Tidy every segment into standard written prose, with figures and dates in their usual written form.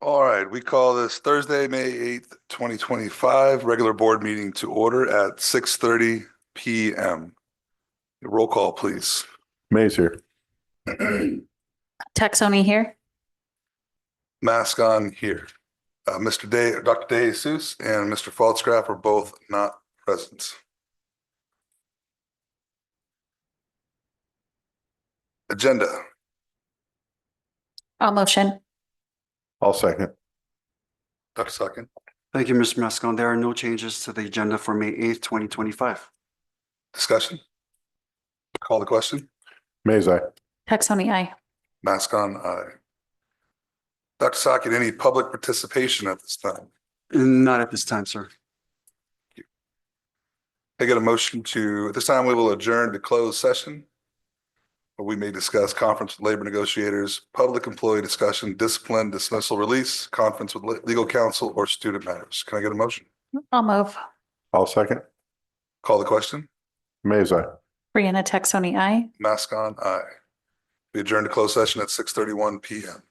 All right, we call this Thursday, May 8th, 2025, regular board meeting to order at 6:30 PM. Roll call, please. May's here. Taxoni here. Mask on here. Dr. De Jesus and Mr. Faltzgraf are both not present. Agenda. All motion. I'll second. Dr. Sucken. Thank you, Mr. Mascon. There are no changes to the agenda for May 8th, 2025. Discussion. Call the question. May's aye. Taxoni aye. Mask on, aye. Dr. Sackett, any public participation at this time? Not at this time, sir. I get a motion at this time, we will adjourn to closed session, where we may discuss conference with labor negotiators, public employee discussion, discipline, dismissal, release, conference with legal counsel, or student matters. Can I get a motion? I'll move. I'll second. Call the question. May's aye. Brianna Taxoni aye. Mask on, aye. We adjourn to closed session at 6:31 PM.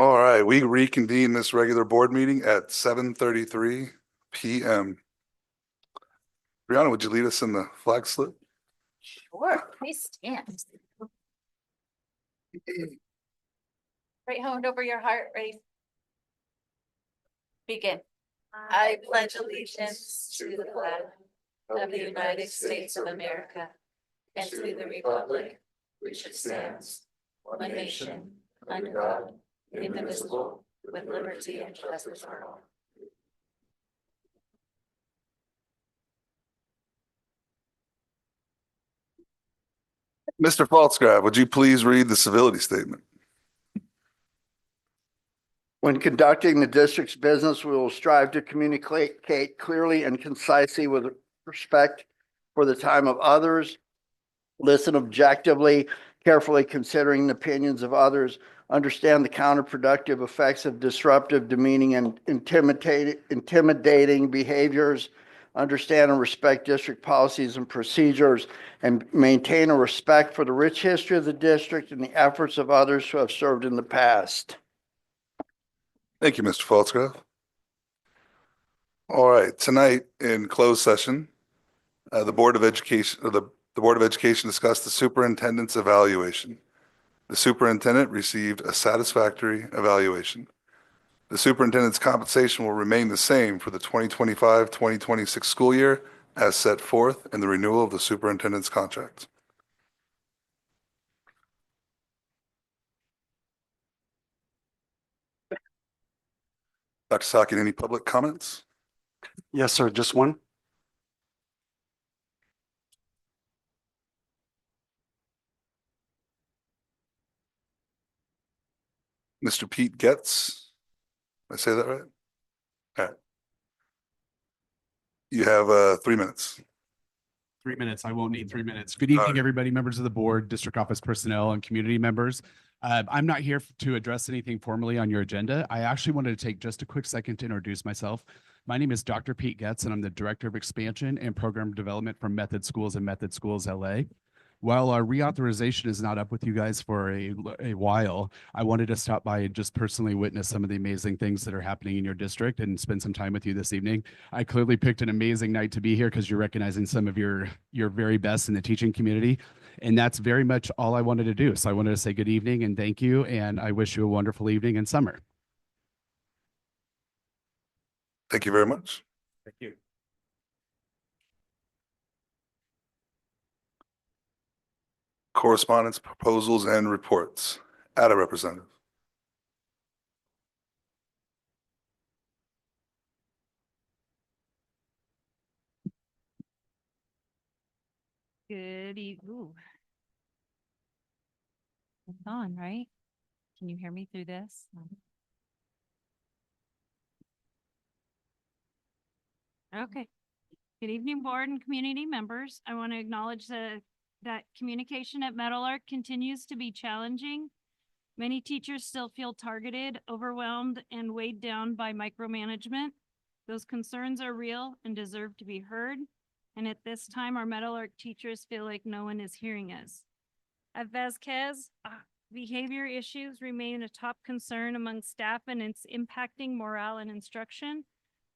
All right, we reconvene this regular board meeting at 7:33 PM. Brianna, would you lead us in the flag salute? Sure, please stand. Right hand over your heart, right? Begin. I pledge allegiance to the flag of the United States of America and to the republic which stands, one nation, under God, indivisible, with liberty and justice for all. Mr. Faltzgraf, would you please read the civility statement? When conducting the district's business, we will strive to communicate clearly and concisely with respect for the time of others, listen objectively, carefully considering the opinions of others, understand the counterproductive effects of disruptive, demeaning, and intimidating behaviors, understand and respect district policies and procedures, and maintain a respect for the rich history of the district and the efforts of others who have served in the past. Thank you, Mr. Faltzgraf. All right, tonight in closed session, the Board of Education discussed the superintendent's evaluation. The superintendent received a satisfactory evaluation. The superintendent's compensation will remain the same for the 2025-2026 school year as set forth in the renewal of the superintendent's contract. Dr. Sakian, any public comments? Yes, sir, just one. Mr. Pete Getz, did I say that right? All right. You have 3 minutes. 3 minutes. I won't need 3 minutes. Good All evening, right. everybody, members of the board, district office personnel, and community members. I'm not here to address anything formally on your agenda. I actually wanted to take just a quick second to introduce myself. My name is Dr. Pete Getz, and I'm the Director of Expansion and Program Development for Method Schools and Method Schools LA. While our reauthorization is not up with you guys for a while, I wanted to stop by and just personally witness some of the amazing things that are happening in your district and spend some time with you this evening. I clearly picked an amazing night to be here because you're recognizing some of your very best in the teaching community. And that's very much all I wanted to do. So I wanted to say good evening and thank you. And I wish you a wonderful evening and summer. Thank you very much. Thank you. Correspondence, proposals, and reports. ADA representative. Good evening. It's on, right? Can you hear me through this? Okay. Good evening, board and community members. I want to acknowledge that communication at Meadowlark continues to be challenging. Many teachers still feel targeted, overwhelmed, and weighed down by micromanagement. Those concerns are real and deserve to be heard. And at this time, our Meadowlark teachers feel like no one is hearing us. At Vasquez, behavior issues remain a top concern among staff, and it's impacting morale and instruction.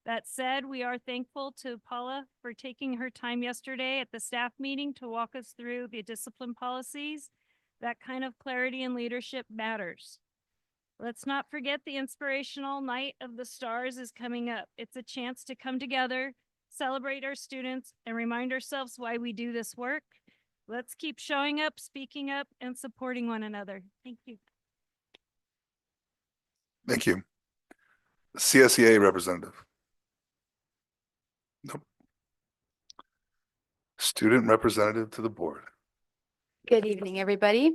That said, we are thankful to Paula for taking her time yesterday at the staff meeting to walk us through the discipline policies. That kind of clarity and leadership matters. Let's not forget the inspirational Night of the Stars is coming up. It's a chance to come together, celebrate our students, and remind ourselves why we do this work. Let's keep showing up, speaking up, and supporting one another. Thank you. Thank you. CSEA representative. Nope. Student representative to the board. Good evening, everybody.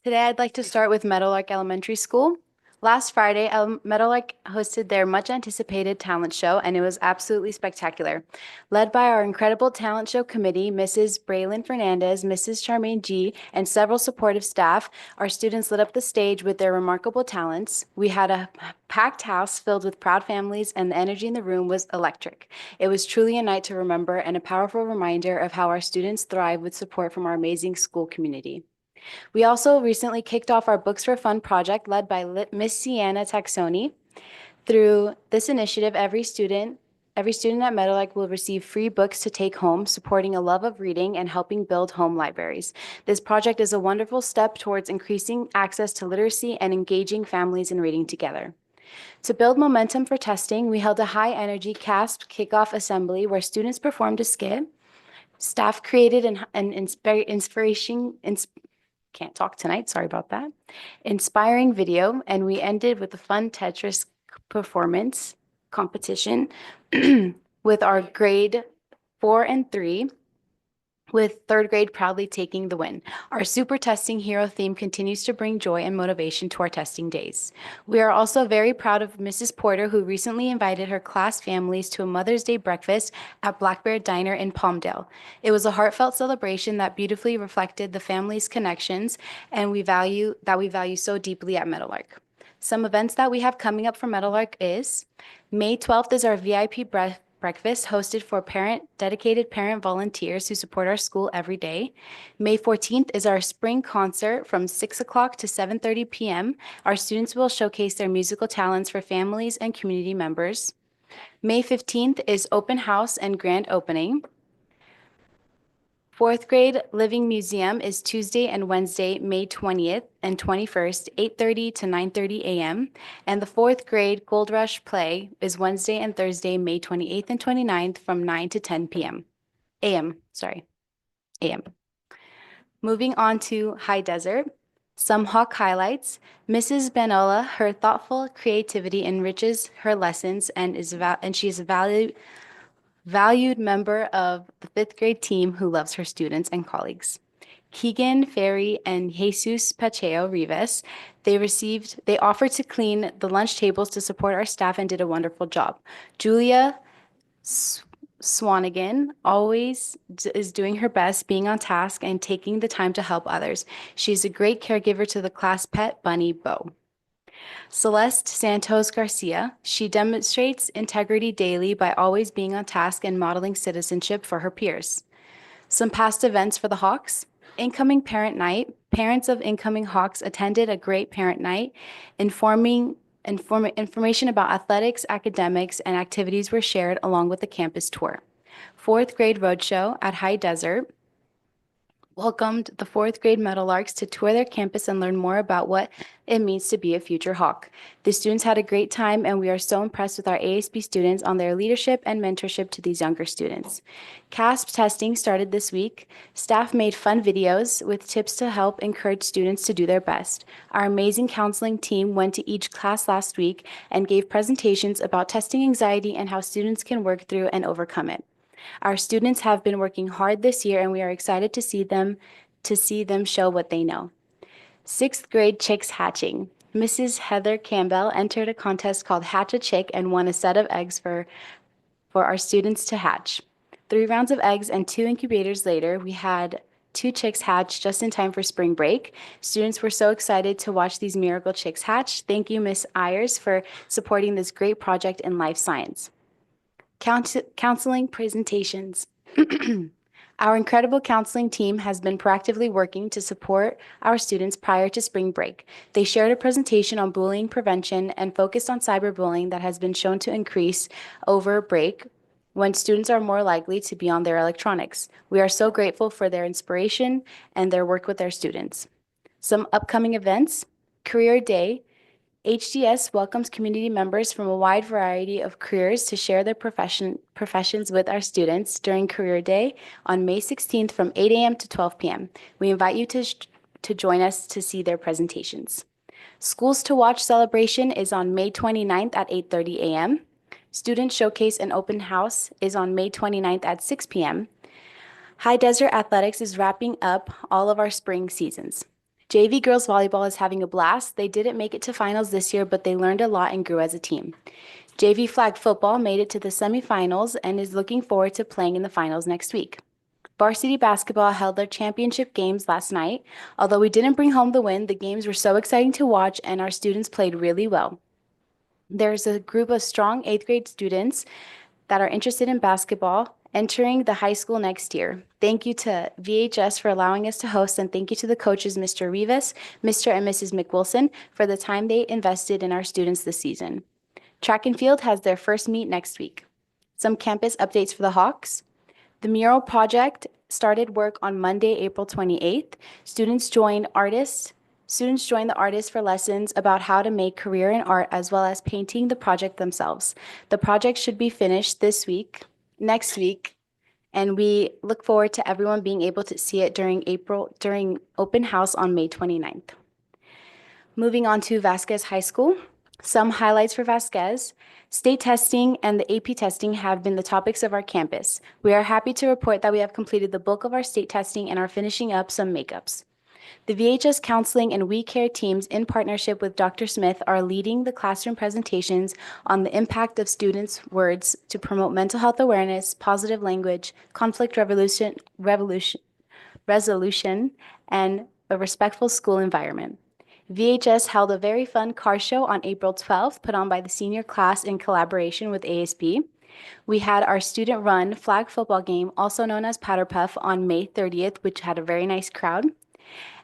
Today, I'd like to start with Meadowlark Elementary School. Last Friday, Meadowlark hosted their much anticipated talent show, and it was absolutely spectacular. Led by our incredible talent show committee, Mrs. Braylon Fernandez, Mrs. Charmaine G., and several supportive staff, our students lit up the stage with their remarkable talents. We had a packed house filled with proud families, and the energy in the room was electric. It was truly a night to remember and a powerful reminder of how our students thrive with support from our amazing school community. We also recently kicked off our Books for Fun project led by Miss Sienna Taxoni. Through this initiative, every student at Meadowlark will receive free books to take home, supporting a love of reading and helping build home libraries. This project is a wonderful step towards increasing access to literacy and engaging families in reading together. To build momentum for testing, we held a high-energy CASP kickoff assembly where students performed a skit. Staff created can't talk tonight, sorry about that. Inspiring video, and we ended with a fun Tetris performance competition with our grade 4 and 3, with third grade proudly taking the win. Our super testing hero theme continues to bring joy and motivation to our testing days. We are also very proud of Mrs. Porter, who recently invited her class families to a Mother's Day breakfast at Black Bear Diner in Palmdale. It was a heartfelt celebration that beautifully reflected the family's connections and we value so deeply at Meadowlark. Some events that we have coming up for Meadowlark is May 12th is our VIP breakfast hosted for dedicated parent volunteers who support our school every day. May 14th is our spring concert from 6 o'clock to 7:30 p.m. Our students will showcase their musical talents for families and community members. May 15th is open house and grand opening. Fourth grade Living Museum is Tuesday and Wednesday, May 20th and 21st, 8:30 to 9:30 a.m. And the fourth grade Gold Rush Play is Wednesday and Thursday, May 28th and 29th from 9 to 10 p.m. a.m. Moving on to High Desert. Some Hawk highlights. Mrs. Benola, her thoughtful creativity enriches her lessons and she is a valued member of the fifth grade team who loves her students and colleagues. Keegan Ferry and Jesus Pacheco Rivas, they offered to clean the lunch tables to support our staff and did a wonderful job. Julia Swanigan always is doing her best, being on task and taking the time to help others. She's a great caregiver to the class pet bunny, Bo. Celeste Santos Garcia, she demonstrates integrity daily by always being on task and modeling citizenship for her peers. Some past events for the Hawks. Incoming Parent Night. Parents of incoming Hawks attended a great parent night. Information about athletics, academics, and activities were shared along with the campus tour. Fourth grade roadshow at High Desert welcomed the fourth grade Meadowlarks to tour their campus and learn more about what it means to be a future Hawk. The students had a great time, and we are so impressed with our ASB students on their leadership and mentorship to these younger students. CASP testing started this week. Staff made fun videos with tips to help encourage students to do their best. Our amazing counseling team went to each class last week and gave presentations about testing anxiety and how students can work through and overcome it. Our students have been working hard this year, and we are excited to see them show what they know. Sixth grade chicks hatching. Mrs. Heather Campbell entered a contest called Hatch a Chick and won a set of eggs for our students to hatch. 3 rounds of eggs and 2 incubators later, we had 2 chicks hatch just in time for spring break. Students were so excited to watch these miracle chicks hatch. Thank you, Miss Ayers, for supporting this great project in life science. Counseling presentations. Our incredible counseling team has been proactively working to support our students prior to spring break. They shared a presentation on bullying prevention and focused on cyberbullying that has been shown to increase over break when students are more likely to be on their electronics. We are so grateful for their inspiration and their work with their students. Some upcoming events. Career Day. HDS welcomes community members from a wide variety of careers to share their professions with our students during Career Day on May 16th from 8 a.m. to 12 p.m. We invite you to join us to see their presentations. Schools to Watch celebration is on May 29th at 8:30 a.m. Student Showcase and Open House is on May 29th at 6 p.m. High Desert Athletics is wrapping up all of our spring seasons. JV Girls Volleyball is having a blast. They didn't make it to finals this year, but they learned a lot and grew as a team. JV Flag Football made it to the semifinals and is looking forward to playing in the finals next week. Varsity Basketball held their championship games last night. Although we didn't bring home the win, the games were so exciting to watch and our students played really well. There's a group of strong 8th grade students that are interested in basketball entering the high school next year. Thank you to VHS for allowing us to host, and thank you to the coaches, Mr. Rivas, Mr. and Mrs. McWilson, for the time they invested in our students this season. Track and field has their first meet next week. Some campus updates for the Hawks. The mural project started work on Monday, April 28th. Students joined the artists for lessons about how to make career in art, as well as painting the project themselves. The project should be finished next week, and we look forward to everyone being able to see it during open house on May 29th. Moving on to Vasquez High School. Some highlights for Vasquez. State testing and the AP testing have been the topics of our campus. We are happy to report that we have completed the bulk of our state testing and are finishing up some makeups. The VHS counseling and We Care teams, in partnership with Dr. Smith, are leading the classroom presentations on the impact of students' words to promote mental health awareness, positive language, conflict resolution, and a respectful school environment. VHS held a very fun car show on April 12th, put on by the senior class in collaboration with ASB. We had our student-run flag football game, also known as Powder Puff, on May 30th, which had a very nice crowd.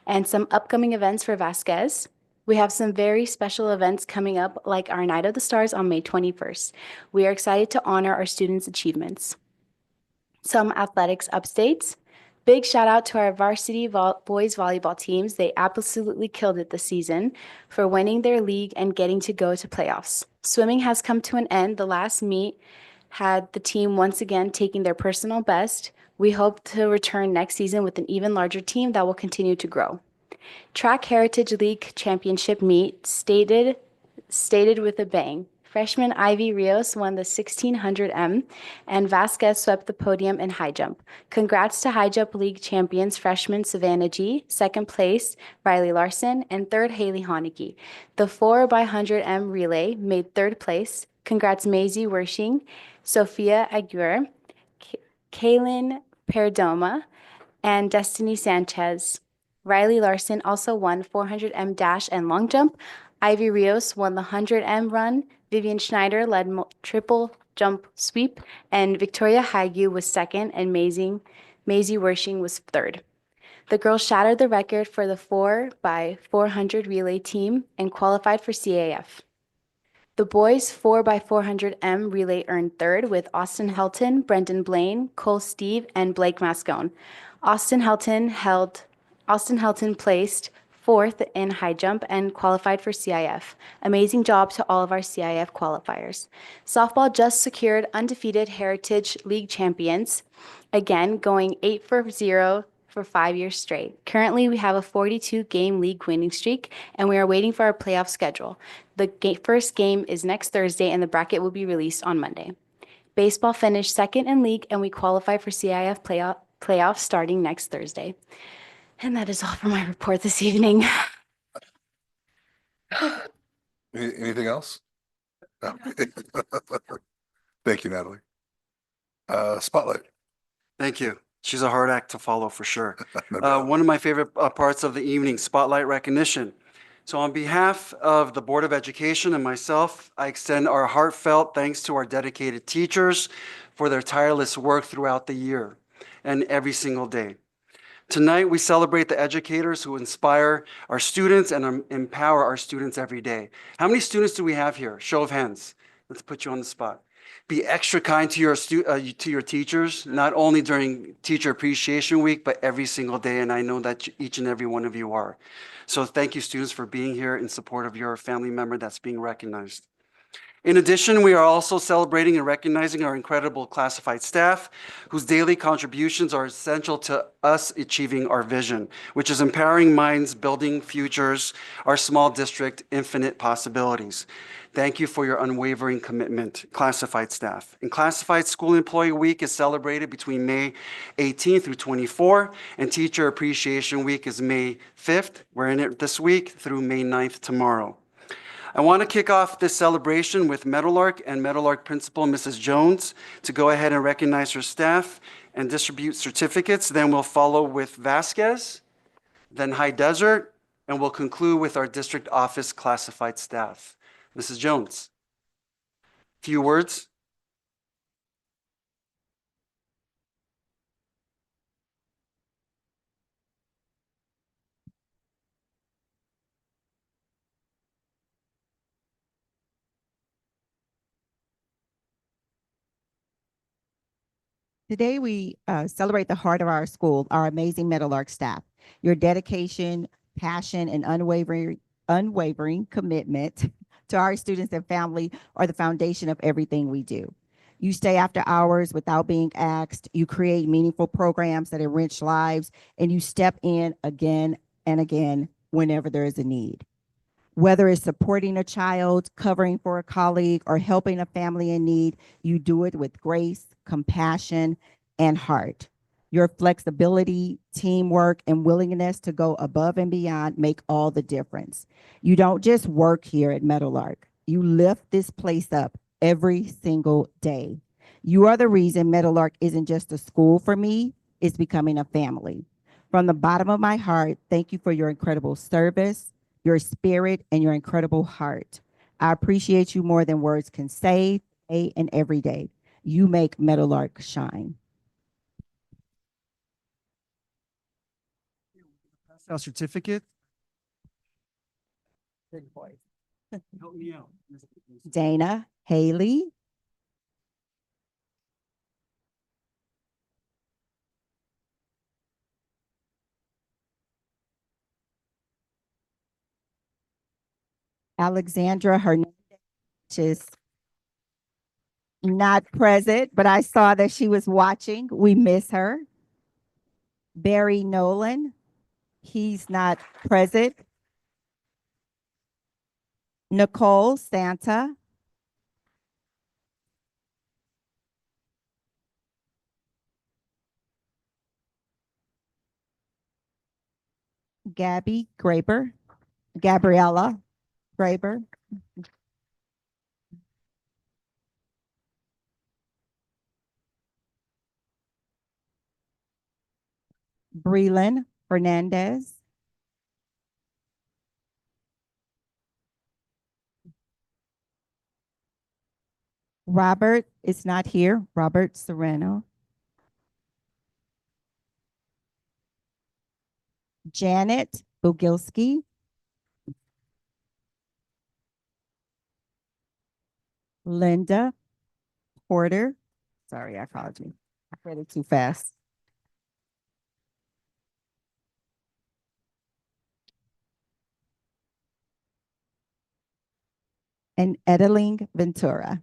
And some upcoming events for Vasquez. We have some very special events coming up, like our Night of the Stars on May 21st. We are excited to honor our students' achievements. Some athletics updates. Big shout out to our varsity boys volleyball teams. They absolutely killed it this season for winning their league and getting to go to playoffs. Swimming has come to an end. The last meet had the team once again taking their personal best. We hope to return next season with an even larger team that will continue to grow. Track Heritage League Championship meet stated with a bang. Freshman Ivy Rios won the 1600 and Vasquez swept the podium in high jump. Congrats to High Jump League champions freshman Savannah G, second place Riley Larson, and third Haley Honeke. The 4x100 relay made third place. Congrats Maisie Wershing, Sophia Aguirre, Kaylin Perdomo, and Destiny Sanchez. Riley Larson also won 400 dash and long jump. Ivy Rios won the 100 run. Vivian Schneider led triple jump sweep, and Victoria Haigu was second, and Maisie Wershing was third. The girls shattered the record for the 4x400 relay team and qualified for CAF. The boys 4x400 relay earned third with Austin Helton, Brendan Blaine, Cole Steve, and Blake Mascone. Austin Helton placed fourth in high jump and qualified for CIF. Amazing job to all of our CIF qualifiers. Softball just secured undefeated Heritage League champions, again going 8-0 for 5 years straight. Currently, we have a 42-game league winning streak, and we are waiting for our playoff schedule. The first game is next Thursday, and the bracket will be released on Monday. Baseball finished second in league, and we qualify for CIF playoffs starting next Thursday. And that is all for my report this evening. Anything else? No. Thank you, Natalie. Spotlight. Thank you. She's a hard act to follow for sure. No doubt. One of my favorite parts of the evening, spotlight recognition. So on behalf of the Board of Education and myself, I extend our heartfelt thanks to our dedicated teachers for their tireless work throughout the year and every single day. Tonight, we celebrate the educators who inspire our students and empower our students every day. How many students do we have here? Show of hands. Let's put you on the spot. Be extra kind to your teachers, not only during Teacher Appreciation Week, but every single day, and I know that each and every one of you are. So thank you, students, for being here in support of your family member that's being recognized. In addition, we are also celebrating and recognizing our incredible classified staff whose daily contributions are essential to us achieving our vision, which is empowering minds, building futures, our small district, infinite possibilities. Thank you for your unwavering commitment, classified staff. And Classified School Employee Week is celebrated between May 18th through 24, and Teacher Appreciation Week is May 5th. We're in it this week through May 9th tomorrow. I want to kick off this celebration with Meadowlark and Meadowlark Principal Mrs. Jones to go ahead and recognize her staff and distribute certificates. Then we'll follow with Vasquez, then High Desert, and we'll conclude with our district office classified staff. Mrs. Jones, few words. Today, we celebrate the heart of our school, our amazing Meadowlark staff. Your dedication, passion, and unwavering commitment to our students and family are the foundation of everything we do. You stay after hours without being asked. You create meaningful programs that enrich lives, and you step in again and again whenever there is a need. Whether it's supporting a child, covering for a colleague, or helping a family in need, you do it with grace, compassion, and heart. Your flexibility, teamwork, and willingness to go above and beyond make all the difference. You don't just work here at Meadowlark. You lift this place up every single day. You are the reason Meadowlark isn't just a school for me, it's becoming a family. From the bottom of my heart, thank you for your incredible service, your spirit, and your incredible heart. I appreciate you more than words can say, today and every day. You make Meadowlark shine. Our certificate. Help me out. Dana Haley, Alexandra Hernandez is not present, but I saw that she was watching. We miss her. Barry Nolan, he's not present. Nicole Santa. Gabby Graber, Gabriella Graber. Breland Fernandez. Robert is not here. Robert Serrano. Janet Bogilski. Linda Porter. Sorry, I called you. I read it too fast. And Edeling Ventura.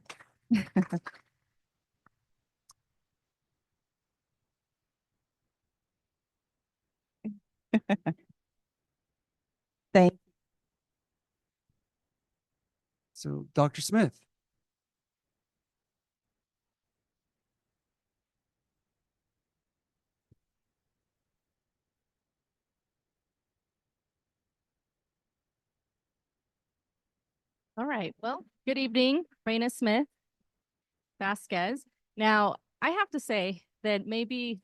Thank So Dr. Smith. All right. Well, good evening, Raina Smith Vasquez. Now, I have to say that maybe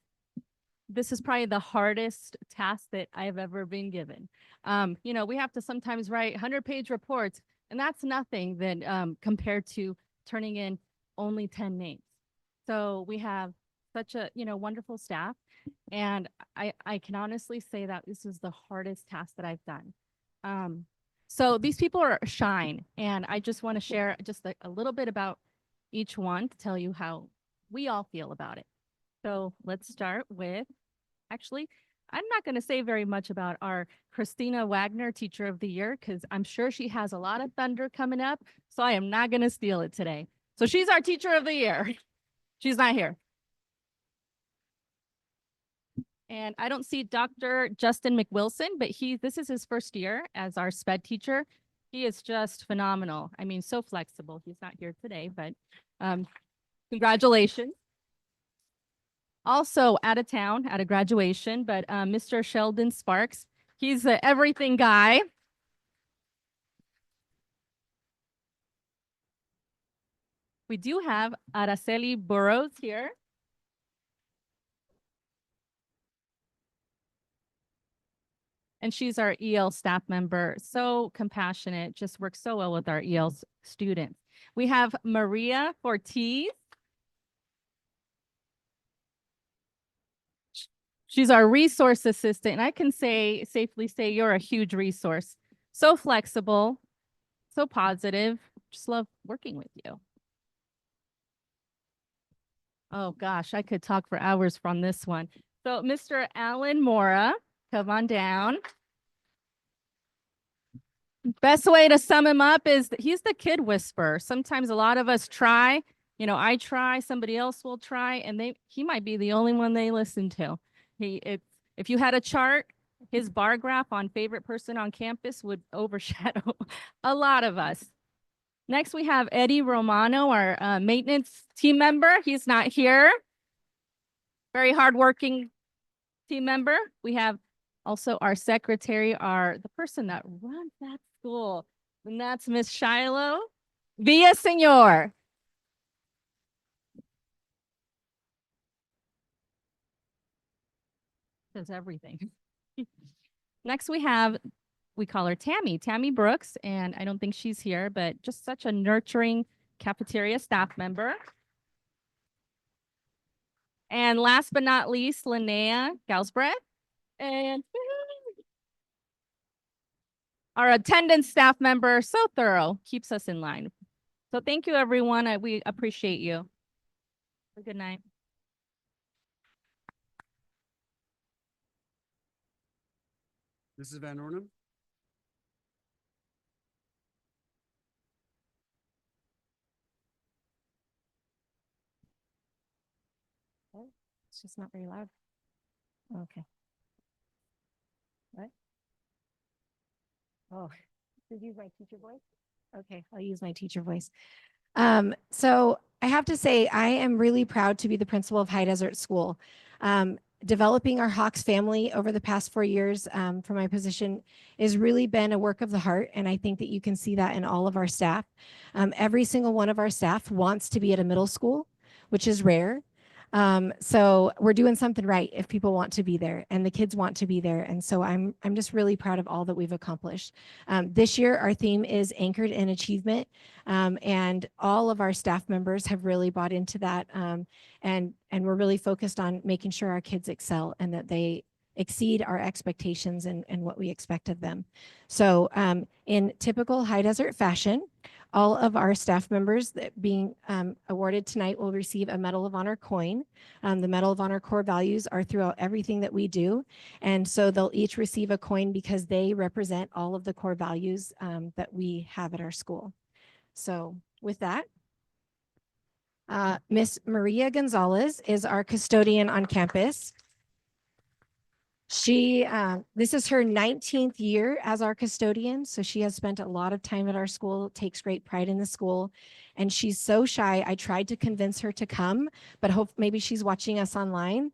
this is probably the hardest task that I've ever been given. We have to sometimes write 100-page reports, and that's nothing that compared to turning in only 10 names. So we have such a, wonderful staff. And I can honestly say that this is the hardest task that I've done. So these people are shine, and I just want to share just a little bit about each one to tell you how we all feel about it. So let's start with, actually, I'm not going to say very much about our Christina Wagner Teacher of the Year because I'm sure she has a lot of thunder coming up. So I am not going to steal it today. So she's our Teacher of the Year. She's not here. And I don't see Dr. Justin McWilson, but this is his first year as our SPED teacher. He is just phenomenal. I mean, so flexible. He's not here today, but congratulations. Also out of town at a graduation, but Mr. Sheldon Sparks, he's the everything guy. We do have Araceli Burrows here. And she's our EL staff member, so compassionate, just works so well with our EL students. We have Maria Ortiz. She's our resource assistant, and I can safely say you're a huge resource. So flexible, so positive, just love working with you. Oh, gosh, I could talk for hours from this one. So Mr. Alan Mora, come on down. Best way to sum him up is that he's the kid whisperer. Sometimes a lot of us try, I try, somebody else will try, and he might be the only one they listen to. If you had a chart, his bar graph on favorite person on campus would overshadow a lot of us. Next, we have Eddie Romano, our maintenance team member. He's not here. Very hardworking team member. We have also our secretary, the person that runs that school, and that's Miss Shiloh Villaseñor. Does everything. Next, we call her Tammy Brooks, and I don't think she's here, but just such a nurturing cafeteria staff member. And last but not least, Linnea Galsbreath. And our attendance staff member, so thorough, keeps us in line. So thank you, everyone. We appreciate you. Have a good night. Mrs. Van Ornum? It's just not very loud. Okay. What? Oh, did you use my teacher voice? Okay, I'll use my teacher voice. So I have to say, I am really proud to be the principal of High Desert School. Developing our Hawks family over the past 4 years for my position has really been a work of the heart. And I think that you can see that in all of our staff. Every single one of our staff wants to be at a middle school, which is rare. So we're doing something right if people want to be there and the kids want to be there. And so I'm just really proud of all that we've accomplished. This year, our theme is anchored in achievement. And all of our staff members have really bought into that. And we're really focused on making sure our kids excel and that they exceed our expectations and what we expect of them. So in typical High Desert fashion, all of our staff members that being awarded tonight will receive a Medal of Honor coin. The Medal of Honor core values are throughout everything that we do. And so they'll each receive a coin because they represent all of the core values that we have at our school. So with that, Miss Maria Gonzalez is our custodian on campus. This is her 19th year as our custodian. So she has spent a lot of time at our school, takes great pride in the school. And she's so shy. I tried to convince her to come, but hope maybe she's watching us online.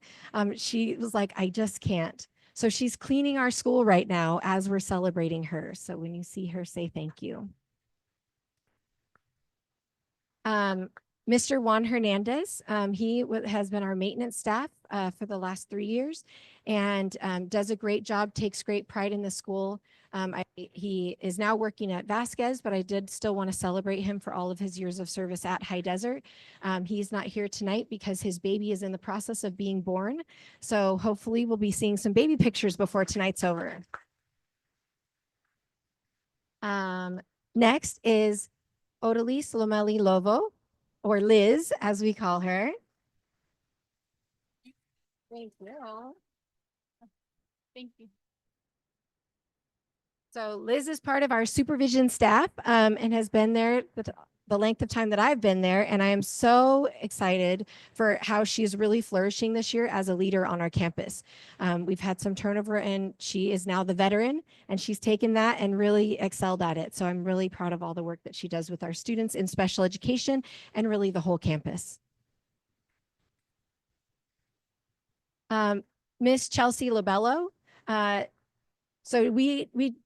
She was like, I just can't. So she's cleaning our school right now as we're celebrating her. So when you see her, say thank you. Mr. Juan Hernandez, he has been our maintenance staff for the last 3 years and does a great job, takes great pride in the school. He is now working at Vasquez, but I did still want to celebrate him for all of his years of service at High Desert. He's not here tonight because his baby is in the process of being born. So hopefully we'll be seeing some baby pictures before tonight's over. Next is Odalise Lomeli Lovo, or Liz, as we call her. Thank you. Thank you. So Liz is part of our supervision staff and has been there the length of time that I've been there. And I am so excited for how she's really flourishing this year as a leader on our campus. We've had some turnover and she is now the veteran and she's taken that and really excelled at it. So I'm really proud of all the work that she does with our students in special education and really the whole campus. Miss Chelsea Labello. So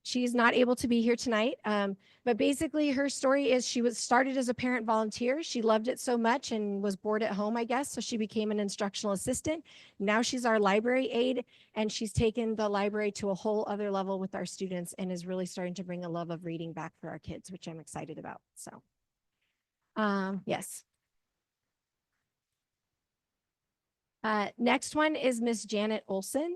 she's not able to be here tonight, but basically her story is she was started as a parent volunteer. She loved it so much and was bored at home, I guess. So she became an instructional assistant. Now she's our library aide and she's taken the library to a whole other level with our students and is really starting to bring a love of reading back for our kids, which I'm excited about. So, yes. Next one is Miss Janet Olson.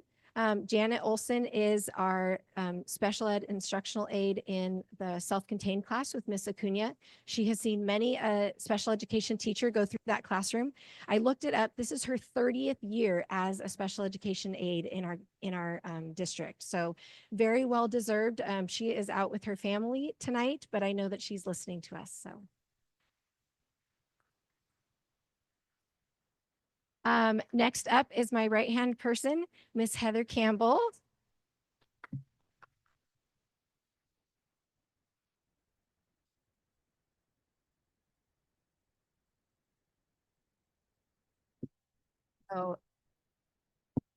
Janet Olson is our special ed instructional aide in the self-contained class with Miss Acuna. She has seen many special education teacher go through that classroom. I looked it up. This is her 30th year as a special education aide in our district. So very well deserved. She is out with her family tonight, but I know that she's listening to us. So. Next up is my right-hand person, Miss Heather Campbell. So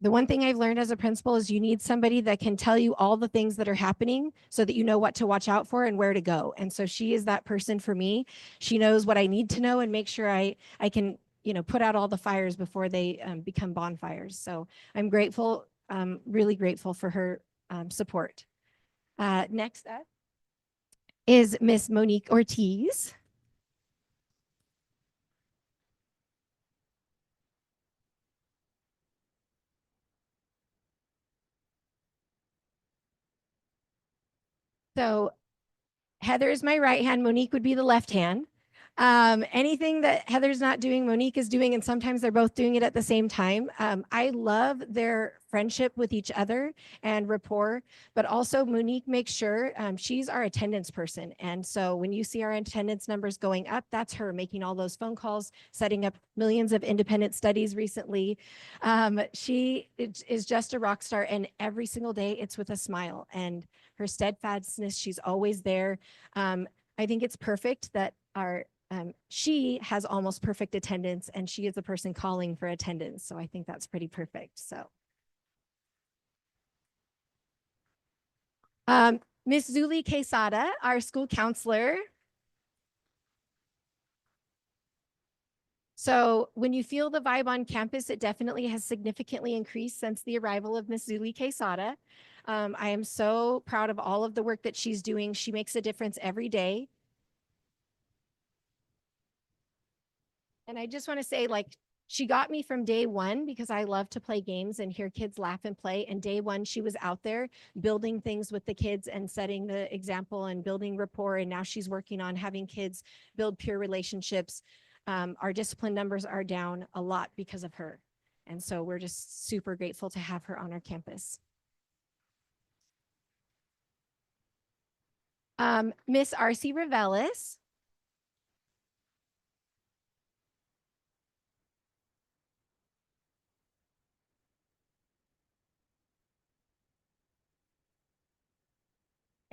the one thing I've learned as a principal is you need somebody that can tell you all the things that are happening so that you know what to watch out for and where to go. And so she is that person for me. She knows what I need to know and make sure I can, put out all the fires before they become bonfires. So I'm grateful, really grateful for her support. Next up is Miss Monique Ortiz. So Heather is my right hand, Monique would be the left hand. Anything that Heather's not doing, Monique is doing, and sometimes they're both doing it at the same time. I love their friendship with each other and rapport, but also Monique makes sure she's our attendance person. And so when you see our attendance numbers going up, that's her making all those phone calls, setting up millions of independent studies recently. She is just a rock star, and every single day it's with a smile and her steadfastness. She's always there. I think it's perfect that she has almost perfect attendance and she is the person calling for attendance. So I think that's pretty perfect. So. Miss Zuli Quesada, our school counselor. So when you feel the vibe on campus, it definitely has significantly increased since the arrival of Miss Zuli Quesada. I am so proud of all of the work that she's doing. She makes a difference every day. And I just want to say, she got me from day one because I love to play games and hear kids laugh and play. And day one, she was out there building things with the kids and setting the example and building rapport. And now she's working on having kids build peer relationships. Our discipline numbers are down a lot because of her. And so we're just super grateful to have her on our campus. Miss R.C. Revelis.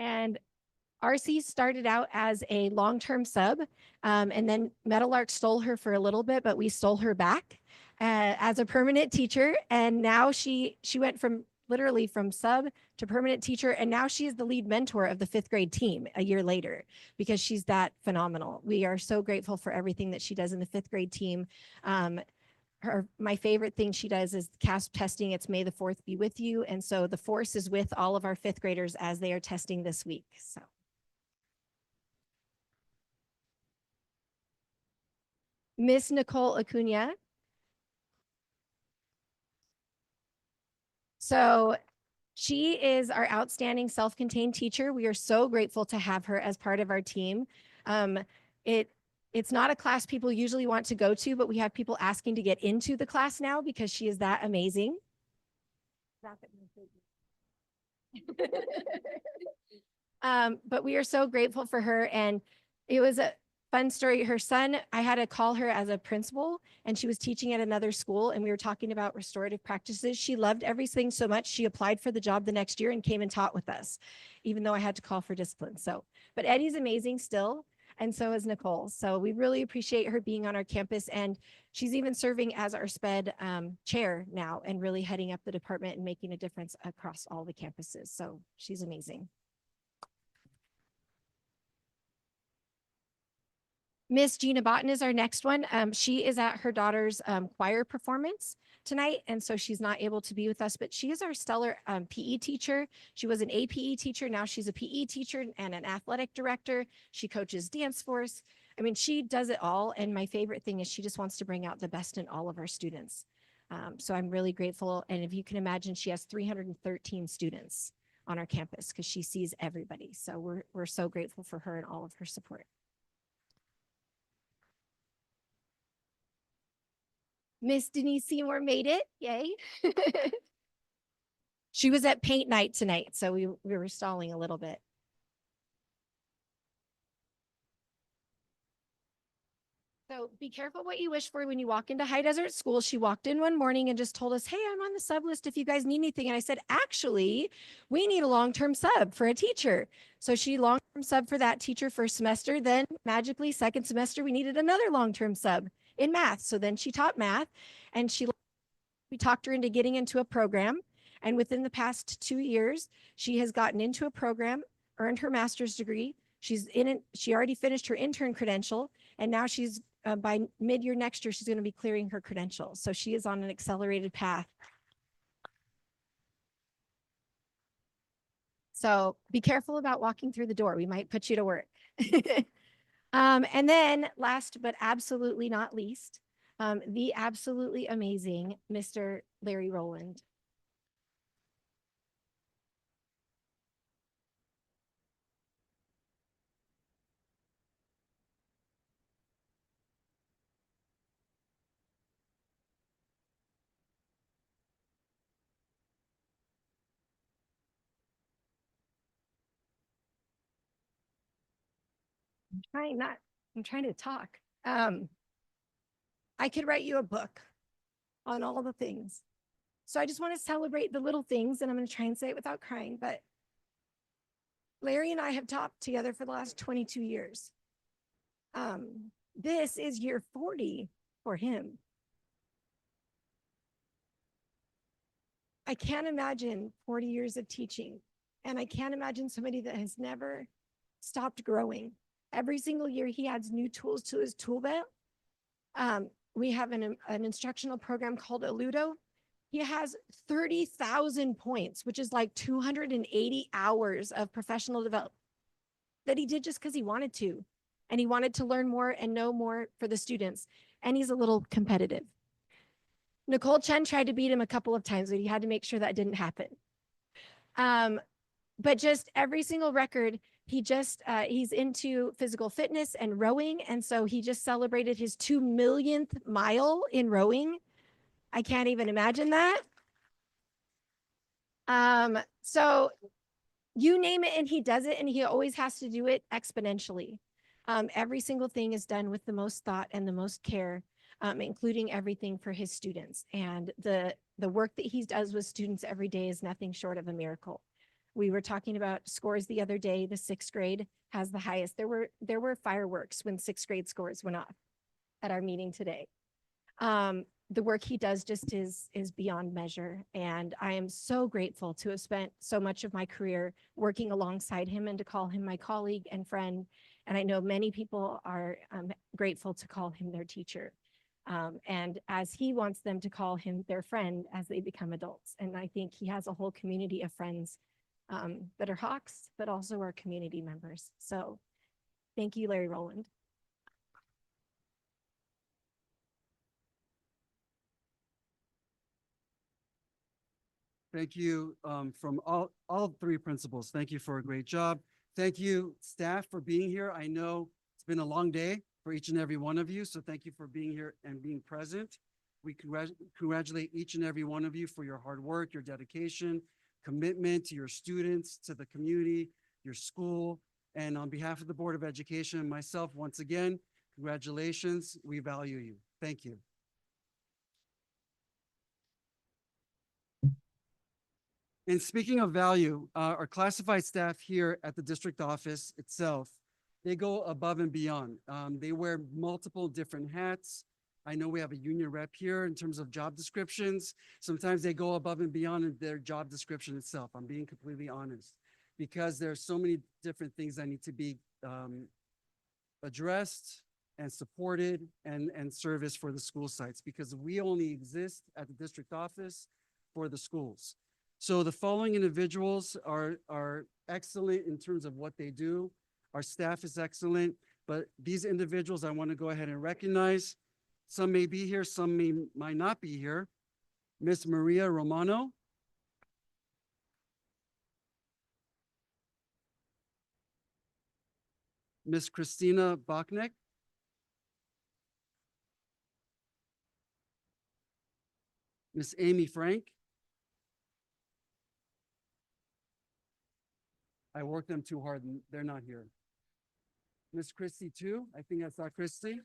And RC started out as a long-term sub, and then Meadowlark stole her for a little bit, but we stole her back as a permanent teacher. And now she went from literally from sub to permanent teacher, and now she is the lead mentor of the 5th grade team a year later because she's that phenomenal. We are so grateful for everything that she does in the 5th grade team. My favorite thing she does is CASP testing. It's May the 4th be with you. And so the force is with all of our 5th graders as they are testing this week. So. Miss Nicole Acuna. So she is our outstanding self-contained teacher. We are so grateful to have her as part of our team. It's not a class people usually want to go to, but we have people asking to get into the class now because she is that amazing. But we are so grateful for her, and it was a fun story. Her son, I had to call her as a principal, and she was teaching at another school, and we were talking about restorative practices. She loved everything so much, she applied for the job the next year and came and taught with us, even though I had to call for discipline. So, but Eddie's amazing still, and so is Nicole. So we really appreciate her being on our campus, and she's even serving as our SPED chair now and really heading up the department and making a difference across all the campuses. So she's amazing. Miss Gina Botten is our next one. She is at her daughter's choir performance tonight, and so she's not able to be with us, but she is our stellar PE teacher. She was an APE teacher. Now she's a PE teacher and an athletic director. She coaches dance force. I mean, she does it all. And my favorite thing is she just wants to bring out the best in all of our students. So I'm really grateful. And if you can imagine, she has 313 students on our campus because she sees everybody. So we're so grateful for her and all of her support. Miss Denise Seymour made it. Yay. She was at paint night tonight, so we were stalling a little bit. So be careful what you wish for when you walk into High Desert School. She walked in one morning and just told us, hey, I'm on the sub list if you guys need anything. And I said, actually, we need a long-term sub for a teacher. So she long-term sub for that teacher first semester. Then magically second semester, we needed another long-term sub in math. So then she taught math and we talked her into getting into a program. And within the past 2 years, she has gotten into a program, earned her master's degree. She's in it. She already finished her intern credential. And now she's by mid-year next year, she's going to be clearing her credential. So she is on an accelerated path. So be careful about walking through the door. We might put you to work. And then last, but absolutely not least, the absolutely amazing Mr. Larry Rowland. I'm trying to talk. I could write you a book on all the things. So I just want to celebrate the little things, and I'm going to try and say it without crying, but Larry and I have taught together for the last 22 years. This is year 40 for him. I can't imagine 40 years of teaching, and I can't imagine somebody that has never stopped growing. Every single year he adds new tools to his tool belt. We have an instructional program called Eludo. He has 30,000 points, which is like 280 hours of professional development that he did just because he wanted to. And he wanted to learn more and know more for the students. And he's a little competitive. Nicole Chen tried to beat him a couple of times, but he had to make sure that didn't happen. But just every single record, he's into physical fitness and rowing. And so he just celebrated his 2 millionth mile in rowing. I can't even imagine that. So you name it and he does it, and he always has to do it exponentially. Every single thing is done with the most thought and the most care, including everything for his students. And the work that he does with students every day is nothing short of a miracle. We were talking about scores the other day. The 6th grade has the highest. There were fireworks when 6th grade scores went off at our meeting today. The work he does just is beyond measure. And I am so grateful to have spent so much of my career working alongside him and to call him my colleague and friend. And I know many people are grateful to call him their teacher. And as he wants them to call him their friend as they become adults. And I think he has a whole community of friends that are Hawks, but also are community members. So thank you, Larry Rowland. Thank you from all 3 principals. Thank you for a great job. Thank you, staff, for being here. I know it's been a long day for each and every one of you, so thank you for being here and being present. We congratulate each and every one of you for your hard work, your dedication, commitment to your students, to the community, your school. And on behalf of the Board of Education and myself, once again, congratulations. We value you. Thank you. And speaking of value, our classified staff here at the district office itself, they go above and beyond. They wear multiple different hats. I know we have a union rep here in terms of job descriptions. Sometimes they go above and beyond in their job description itself. I'm being completely honest, because there's so many different things that need to be addressed and supported and service for the school sites, because we only exist at the district office for the schools. So the following individuals are excellent in terms of what they do. Our staff is excellent, but these individuals I want to go ahead and recognize. Some may be here, some might not be here. Miss Maria Romano. Miss Christina Bachnick. Miss Amy Frank. I worked them too hard and they're not here. Miss Christy too. I think I saw Christy.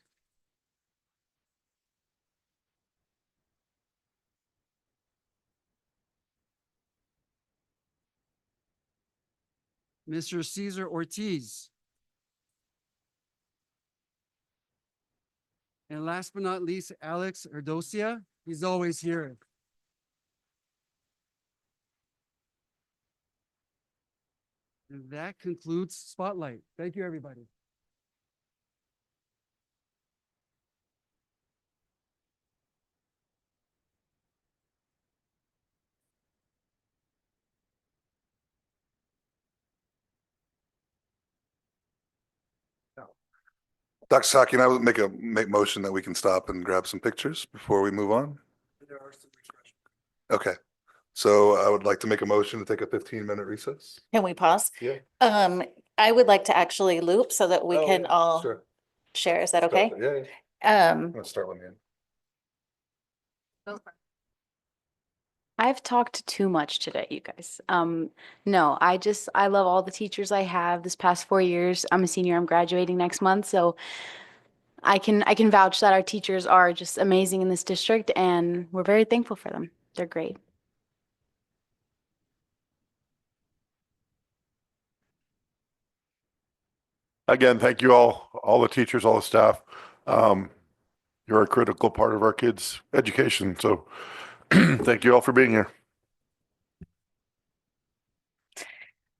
Mr. Cesar Ortiz. And last but not least, Alex Erdosia. He's always here. And that concludes Spotlight. Thank you, everybody. Dr. Saki, and I would make motion that we can stop and grab some pictures before we move on. There are some refreshments. Okay, so I would like to make a motion to take a 15-minute recess. Can we pause? Yeah. I would like to actually loop so that we can all Sure. share. Is that okay? Yeah, yeah. I'm Um, gonna start with me. I've talked too much today, you guys. No, I love all the teachers I have this past 4 years. I'm a senior, I'm graduating next month, so I can vouch that our teachers are just amazing in this district and we're very thankful for them. They're great. Again, thank you all the teachers, all the staff. You're a critical part of our kids' education. So thank you all for being here.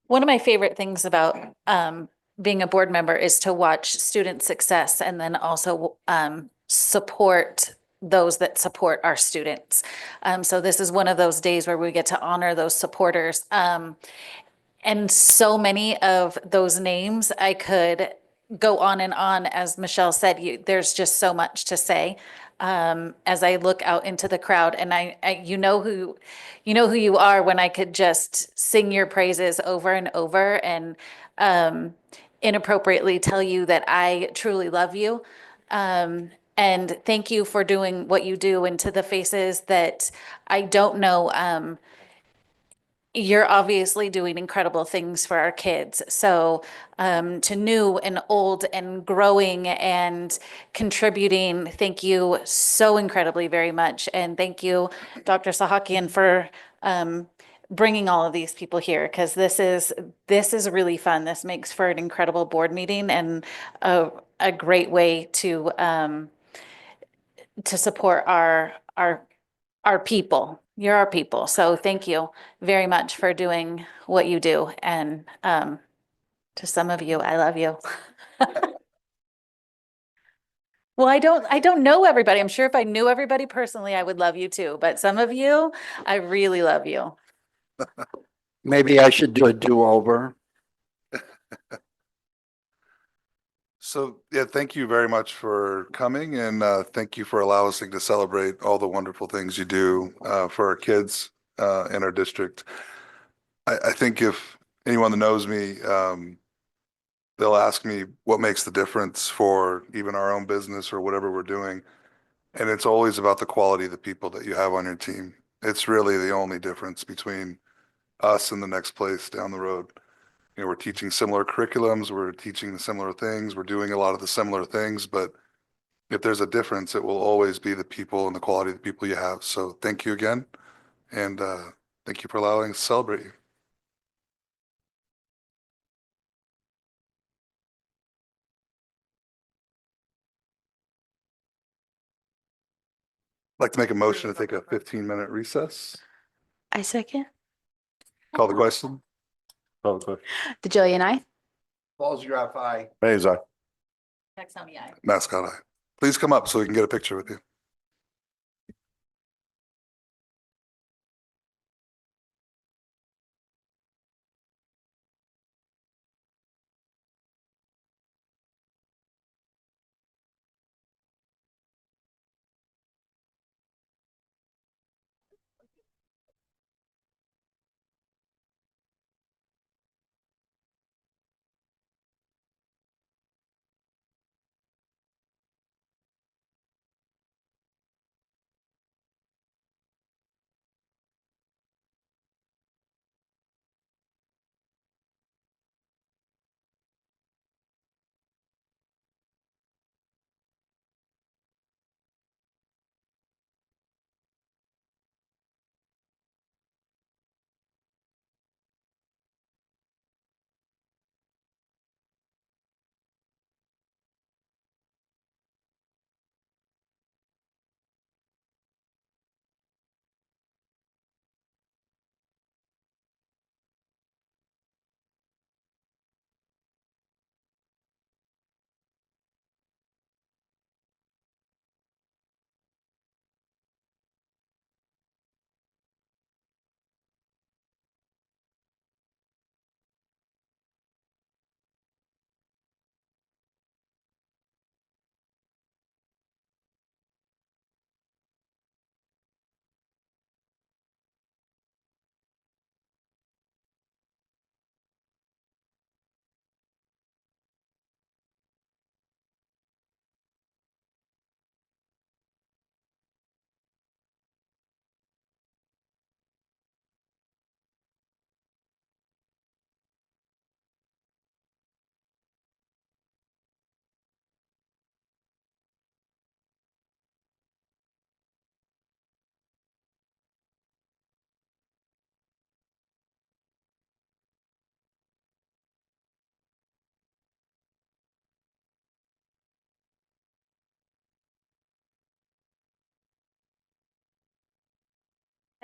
One of my favorite things about being a board member is to watch student success and then also support those that support our students. So this is one of those days where we get to honor those supporters. And so many of those names, I could go on and on. As Michelle said, there's just so much to say. As I look out into the crowd, and you know who you are when I could just sing your praises over and over and inappropriately tell you that I truly love you. And thank you for doing what you do. And to the faces that I don't know, you're obviously doing incredible things for our kids. So to new and old and growing and contributing, thank you so incredibly very much. And thank you, Dr. Sahakian, for bringing all of these people here, because this is really fun. This makes for an incredible board meeting and a great way to support our people. You're our people. So thank you very much for doing what you do. And to some of you, I love you. Well, I don't know everybody. I'm sure if I knew everybody personally, I would love you too. But some of you, I really love you. Maybe I should do a do-over. So, yeah, thank you very much for coming and thank you for allowing us to celebrate all the wonderful things you do for our kids in our district. I think if anyone that knows me, they'll ask me what makes the difference for even our own business or whatever we're doing. And it's always about the quality of the people that you have on your team. It's really the only difference between us and the next place down the road. You know, we're teaching similar curriculums, we're teaching the similar things, we're doing a lot of the similar things, but if there's a difference, it will always be the people and the quality of the people you have. So thank you again. And thank you for allowing us to celebrate you. I'd like to make a motion to take a 15-minute recess. I second. Call the question. DeJoy and I. Balls, you're off, aye. Mays, aye. Taxonomy, aye. Mascot eye. Please come up so we can get a picture with you.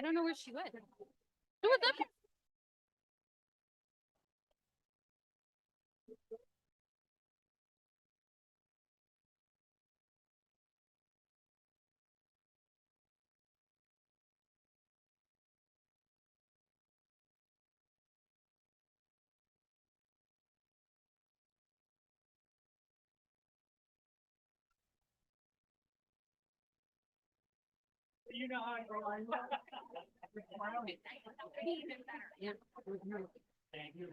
I don't know where she went. Who was that? You know how I go on. Yeah. Thank you.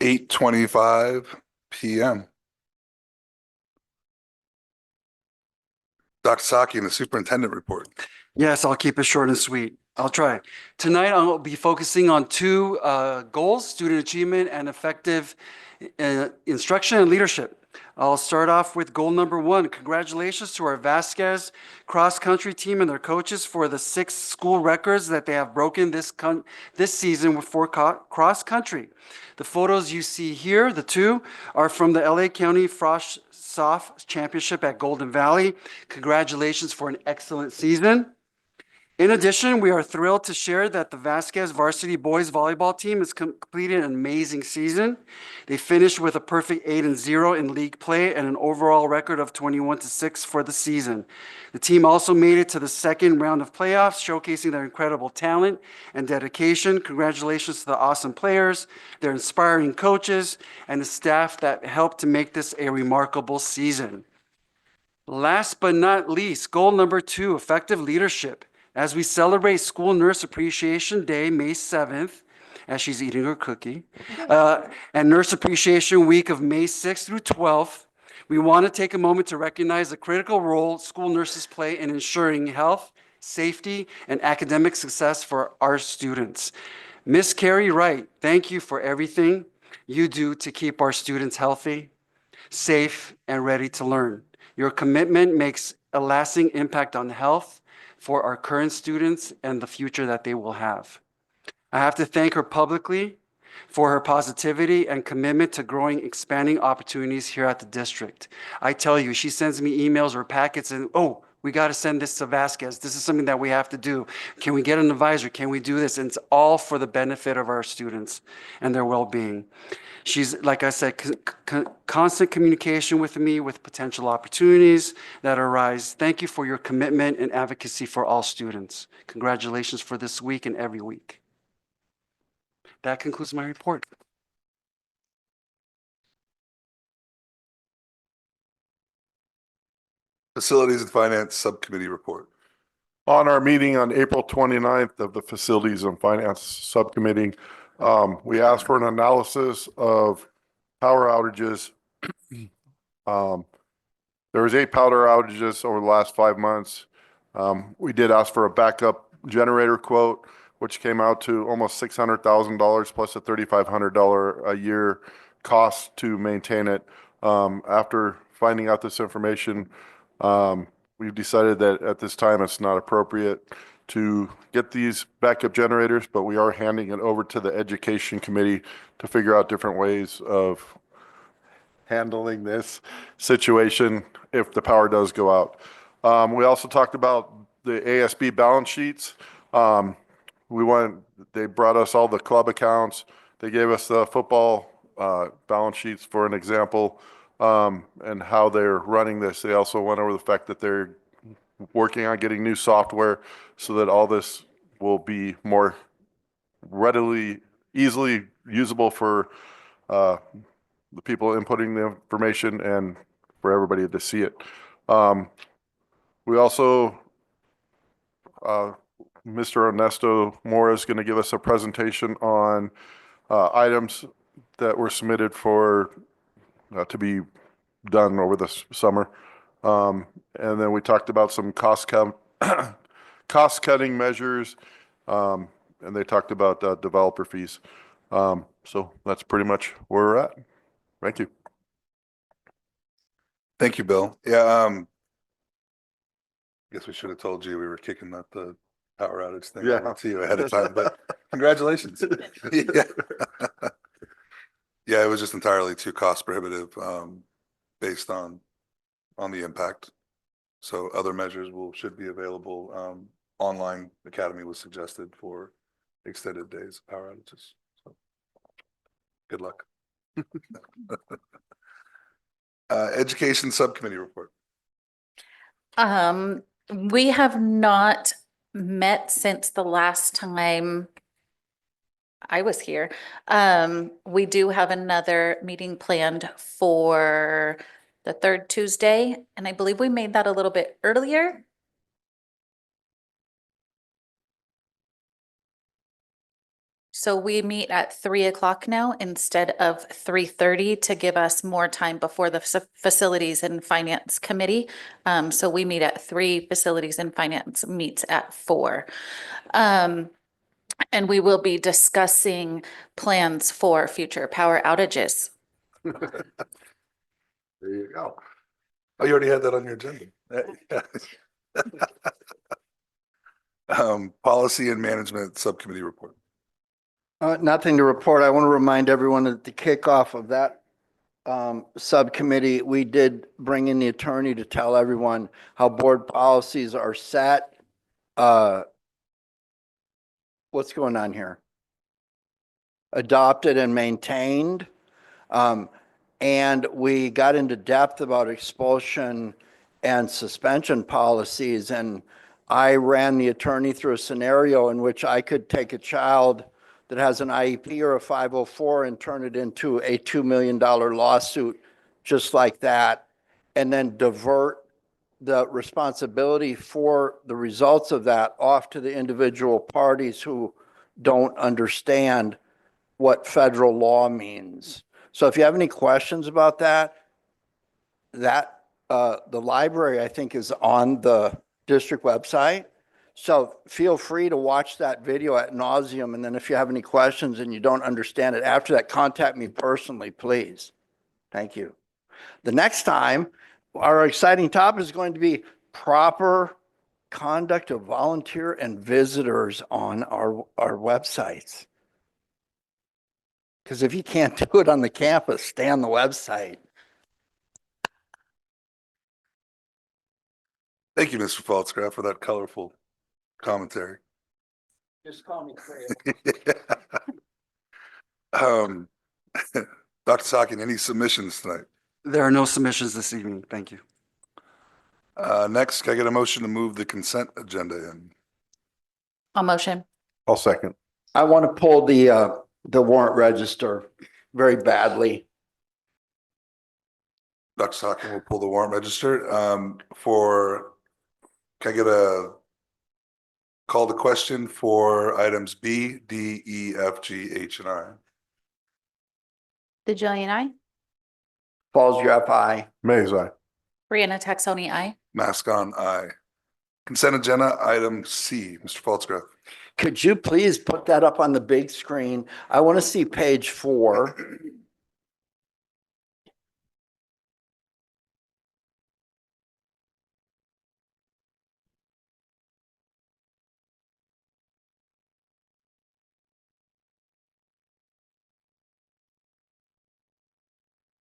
8:25 PM. Dr. Saki and the superintendent report. Yes, I'll keep it short and sweet. I'll try. Tonight, I'll be focusing on two goals, student achievement and effective instruction and leadership. I'll start off with goal number one. Congratulations to our Vasquez cross-country team and their coaches for the 6 school records that they have broken this season for cross-country. The photos you see here, the two, are from the LA County Frosh Soft Championship at Golden Valley. Congratulations for an excellent season. In addition, we are thrilled to share that the Vasquez varsity boys volleyball team has completed an amazing season. They finished with a perfect 8-0 in league play and an overall record of 21-6 for the season. The team also made it to the second round of playoffs, showcasing their incredible talent and dedication. Congratulations to the awesome players, their inspiring coaches, and the staff that helped to make this a remarkable season. Last but not least, goal number 2, effective leadership. As we celebrate School Nurse Appreciation Day, May 7th, as she's eating her cookie, and Nurse Appreciation Week of May 6th through 12th, we want to take a moment to recognize the critical role school nurses play in ensuring health, safety, and academic success for our students. Miss Carrie Wright, thank you for everything you do to keep our students healthy, safe, and ready to learn. Your commitment makes a lasting impact on health for our current students and the future that they will have. I have to thank her publicly for her positivity and commitment to growing, expanding opportunities here at the district. I tell you, she sends me emails or packets and, oh, we got to send this to Vasquez. This is something that we have to do. Can we get an advisor? Can we do this? And it's all for the benefit of our students and their well-being. She's, like I said, constant communication with me with potential opportunities that arise. Thank you for your commitment and advocacy for all students. Congratulations for this week and every week. That concludes my report. Facilities and Finance Subcommittee report. On our meeting on April 29th of the Facilities and Finance Subcommittee, we asked for an analysis of power outages. There was 8 power outages over the last 5 months. We did ask for a backup generator quote, which came out to almost $600,000 plus a $3,500 a year cost to maintain it. After finding out this information, we've decided that at this time it's not appropriate to get these backup generators, but we are handing it over to the Education Committee to figure out different ways of handling this situation if the power does go out. We also talked about the ASB balance sheets. They brought us all the club accounts. They gave us the football balance sheets for an example, and how they're running this. They also went over the fact that they're working on getting new software so that all this will be more easily usable for the people inputting the information and for everybody to see it. We also, Mr. Ernesto Mora is going to give us a presentation on items that were submitted for to be done over this summer. And then we talked about some cost cutting measures, and they talked about developer fees. So that's pretty much where we're at. Thank you. Thank you, Bill. Yeah, guess we should have told you we were kicking up the power outage thing Yeah. to you ahead of time, but congratulations. Yeah. Yeah, it was just entirely too cost prohibitive, based on the impact. So other measures should be available. Online academy was suggested for extended days of power outages. So good luck. Education Subcommittee report. We have not met since the last time I was here. We do have another meeting planned for the 3rd Tuesday, and I believe we made that a little bit earlier. So we meet at 3 o'clock now instead of 3:30 to give us more time before the Facilities and Finance Committee. So we meet at 3, Facilities and Finance meets at 4. And we will be discussing plans for future power outages. There you go. Oh, you already had that on your agenda. Policy and Management Subcommittee report. Nothing to report. I want to remind everyone at the kickoff of that subcommittee, we did bring in the attorney to tell everyone how board policies are set. What's going on here? Adopted and maintained. And we got into depth about expulsion and suspension policies. And I ran the attorney through a scenario in which I could take a child that has an IEP or a 504 and turn it into a $2 million lawsuit just like that, and then divert the responsibility for the results of that off to the individual parties who don't understand what federal law means. So if you have any questions about that, the library, I think, is on the district website. So feel free to watch that video ad nauseum. And then if you have any questions and you don't understand it after that, contact me personally, please. Thank you. The next time, our exciting topic is going to be proper conduct of volunteer and visitors on our websites. Because if you can't do it on the campus, stay on the website. Thank you, Mr. Faltzgraff, for that colorful commentary. Just call me Craig. Dr. Sakin, any submissions tonight? There are no submissions this evening. Thank you. Next, can I get a motion to move the consent agenda in? A motion. I'll second. I want to pull the warrant register very badly. Dr. Sakin will pull the warrant register. Can I get a call to question for items B, D, E, F, G, H, and I? DeJillian, I. Falls, your FI. Mays, aye. Brianna Taxoni, aye. Mask on, aye. Consent agenda, item C, Mr. Faltzgraff. Could you please put that up on the big screen? I want to see page 4.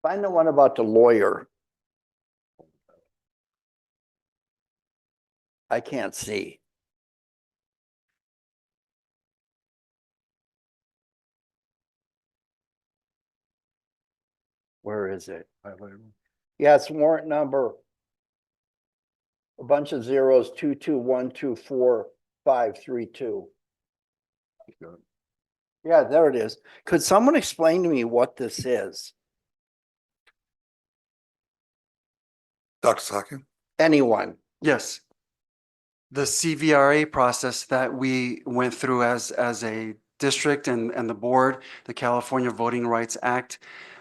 Find the one about the lawyer. I can't see. Where is it? Yeah, it's warrant number. A bunch of zeros, 221245532. Yeah, there it is. Could someone explain to me what this is? Dr. Sakin? Anyone? Yes. The CVRA process that we went through as a district and the board, the California Voting Rights Act,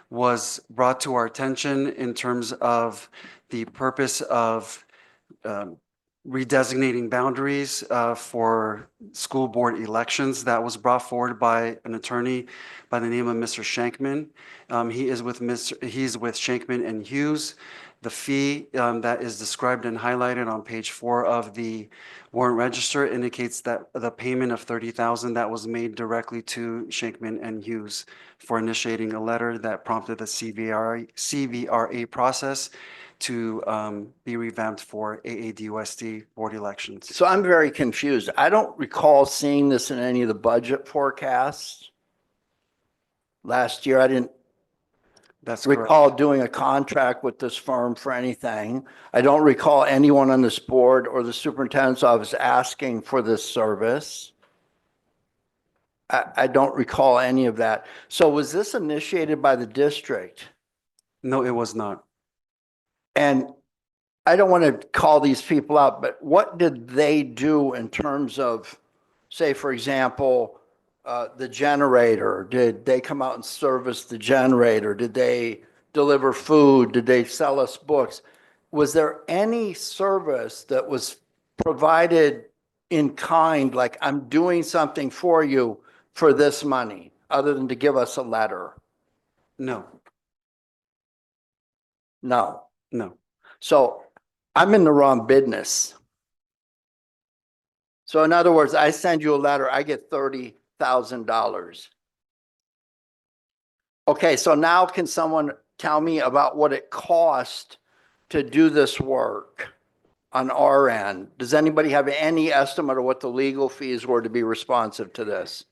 was brought to our attention in terms of the purpose of redesignating boundaries for school board elections. That was brought forward by an attorney by the name of Mr. Shankman. He's with Shankman and Hughes. The fee that is described and highlighted on page 4 of the warrant register indicates that the payment of $30,000 that was made directly to Shankman and Hughes for initiating a letter that prompted the CVRA process to be revamped for AADUSD board elections. So I'm very confused. I don't recall seeing this in any of the budget forecasts. Last year, I didn't That's correct. recall doing a contract with this firm for anything. I don't recall anyone on this board or the superintendent's office asking for this service. I don't recall any of that. So was this initiated by the district? No, it was not. And I don't want to call these people out, but what did they do in terms of, say, for example, the generator? Did they come out and service the generator? Did they deliver food? Did they sell us books? Was there any service that was provided in kind, like I'm doing something for you for this money, other than to give us a letter? No, No. no. So I'm in the wrong business. So in other words, I send you a letter, I get $30,000. Okay, so now can someone tell me about what it cost to do this work on our end? Does anybody have any estimate of what the legal fees were to be responsive to this?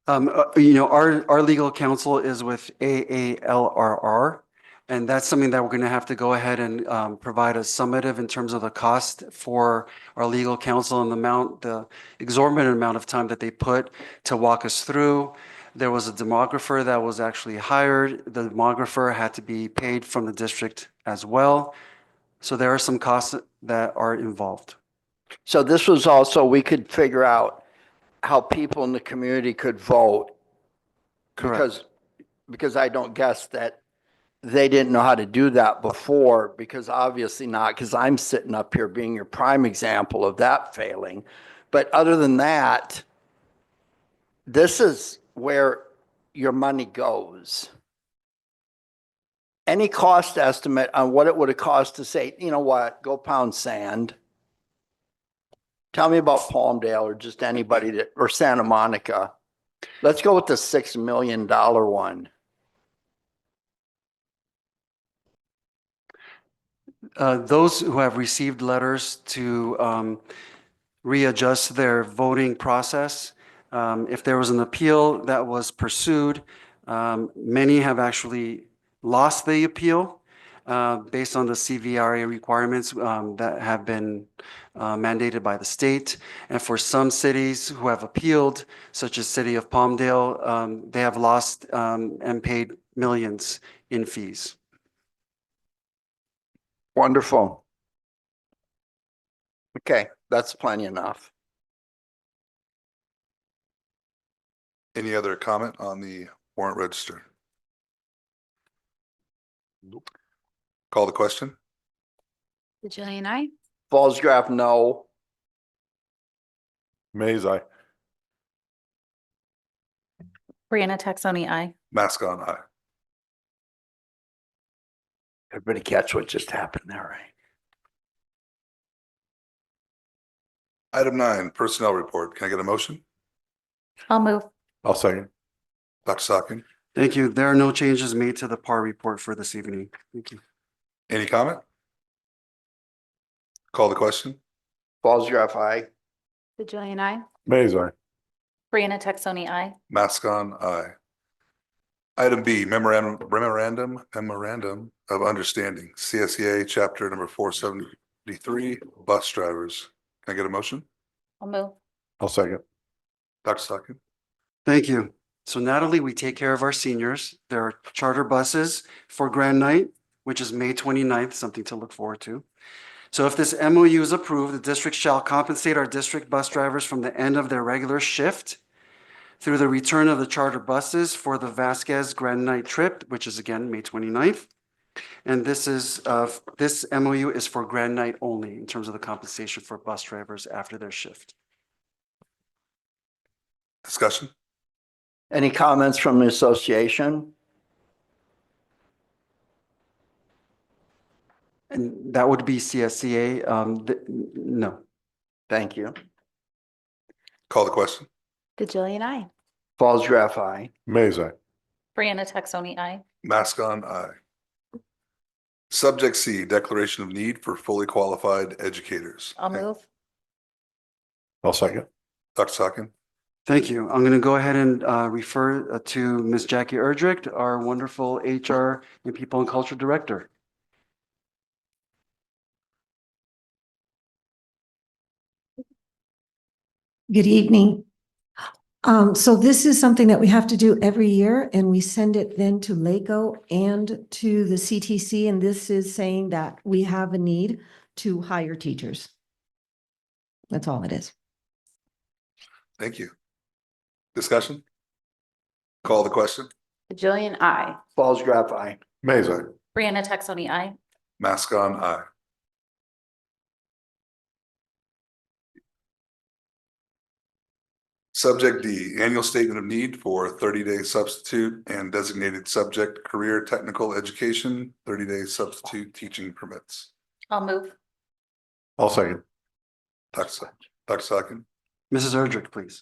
Our legal counsel is with AALRR, and that's something that we're going to have to go ahead and provide a summative in terms of the cost for our legal counsel and the exorbitant amount of time that they put to walk us through. There was a demographer that was actually hired. The demographer had to be paid from the district as well. So there are some costs that are involved. So this was also, we could figure out how people in the community could vote. Correct. Because I don't guess that they didn't know how to do that before, because obviously not, because I'm sitting up here being your prime example of that failing. But other than that, this is where your money goes. Any cost estimate on what it would have cost to say, you know what, go pound sand? Tell me about Palmdale or just anybody that, or Santa Monica. Let's go with the $6 million one. Those who have received letters to readjust their voting process, if there was an appeal that was pursued, many have actually lost the appeal based on the CVRA requirements that have been mandated by the state. And for some cities who have appealed, such as City of Palmdale, they have lost and paid millions in fees. Wonderful. Okay, that's plenty enough. Any other comment on the warrant register? Nope. Call the question. DeJillian, I. Fallsgraf, no. Mays, aye. Brianna Taxoni, aye. Mascon, aye. Everybody catch what just happened there, right? Item 9, personnel report. Can I get a motion? I'll move. I'll second. Dr. Sockin, Thank you. There are no changes made to the PAR report for this evening. Thank you. any comment? Call the question. Fallsgraf, aye. DeJillian, I. Mays, aye. Brianna Taxoni, aye. Mascon, aye. Item B, memorandum of understanding, CSEA chapter number 473, bus drivers. Can I get a motion? I'll move. I'll second. Dr. Sockin, Thank you. So not only we take care of our seniors, there are charter buses for Grand Night, which is May 29th, something to look forward to. So if this MOU is approved, the district shall compensate our district bus drivers from the end of their regular shift through the return of the charter buses for the Vasquez Grand Night trip, which is again May 29th. And this MOU is for Grand Night only in terms of the compensation for bus drivers after their shift. discussion? Any comments from the association? And that would be CSCA. No. Thank you. Call the question. DeJillian, I. Fallsgraf, aye. Mays, aye. Brianna Taxoni, aye. Mascon, aye. Subject C, declaration of need for fully qualified educators. I'll move. I'll second. Dr. Sockin, Thank you. I'm going to go ahead and refer to Ms. Jackie Erdrich, our wonderful HR and People and Culture Director. Good evening. So this is something that we have to do every year, and we send it then to LACO and to the CTC, and this is saying that we have a need to hire teachers. That's all it is. Thank you. Discussion? Call the question. DeJillian, I. Falls Graph, aye. Mays, aye. Brianna Texoni, I. Mask on, aye. Subject D, annual statement of need for 30-day substitute and designated subject career technical education, 30-day substitute teaching permits. I'll move. I'll second. Dr. Sakin, Mrs. Erdrich, please.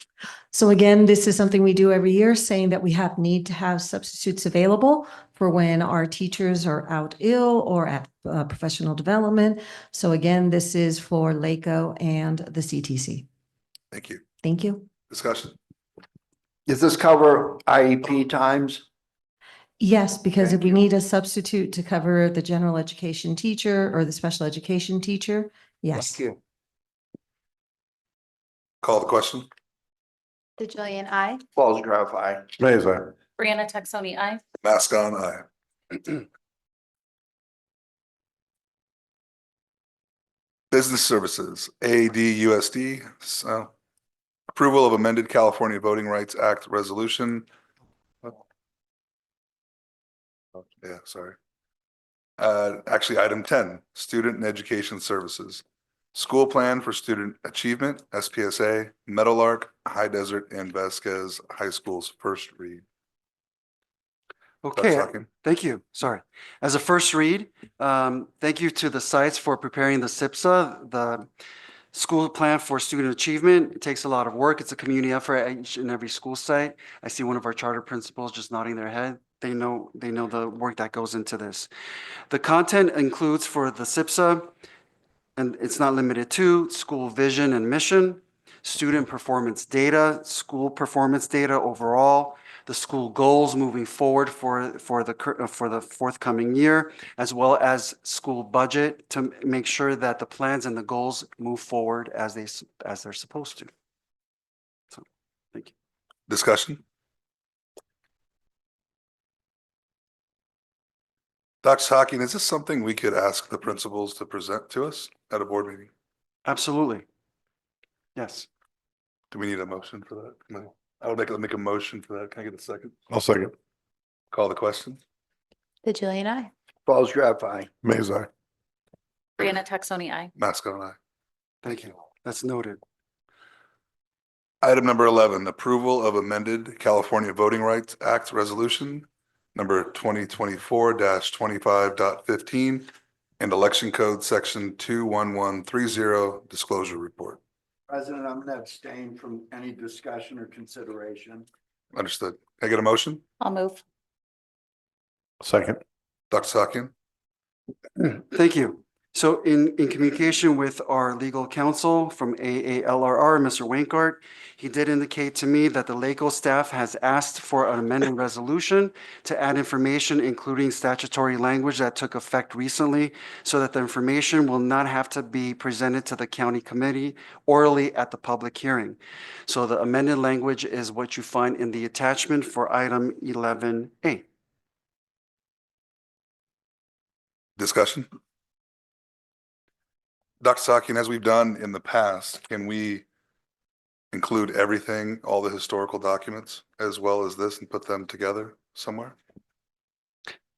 So again, this is something we do every year, saying that we need to have substitutes available for when our teachers are out ill or at professional development. So again, this is for LACO and the CTC. thank you. Thank you. Discussion? Does this cover IEP times? Yes, because if Thank we you. need a substitute to cover the general education teacher or the special education teacher, yes. Thank you. Call the question. DeJillian, I. Falls Graph, aye. Mays, aye. Brianna Texoni, I. Mask on, aye. Business Services, ADUSD, so approval of amended California Voting Rights Act resolution. Yeah, sorry. Actually, item 10, Student and Education Services. School Plan for Student Achievement, SPSA, Meadowlark, High Desert, and Vasquez High School's first read. Okay, Dr. Sakin? thank you. Sorry. As a first read, thank you to the sites for preparing the SIPSA, the school plan for student achievement. It takes a lot of work. It's a community effort at each and every school site. I see one of our charter principals just nodding their head. They know the work that goes into this. The content includes for the SIPSA, and it's not limited to school vision and mission, student performance data, school performance data overall, the school goals moving forward for the forthcoming year, as well as school budget to make sure that the plans and the goals move forward as they're supposed to. So, thank you. Discussion? Dr. Sakin, is this something we could ask the principals to present to us at a board meeting? Absolutely. Yes. Do we need a motion for that? No. I would make a motion for that. Can I get a second? I'll second. Call the question. DeJillian, I. Falls Graph, aye. Mays, aye. Brianna Texoni, I. Mask on, aye. Thank you. That's noted. Item number 11, approval of amended California Voting Rights Act resolution number 2024-25.15 and election code section 21130 disclosure report. President, I'm going to abstain from any discussion or consideration. Understood. Can I get a motion? I'll move. Second. Dr. Sakin? Thank you. So in communication with our legal counsel from AALRR, Mr. Wankart, he did indicate to me that the LACO staff has asked for an amended resolution to add information, including statutory language that took effect recently, so that the information will not have to be presented to the county committee orally at the public hearing. So the amended language is what you find in the attachment for item 11A. Discussion? Dr. Sakin, as we've done in the past, can we include everything, all the historical documents, as well as this and put them together somewhere?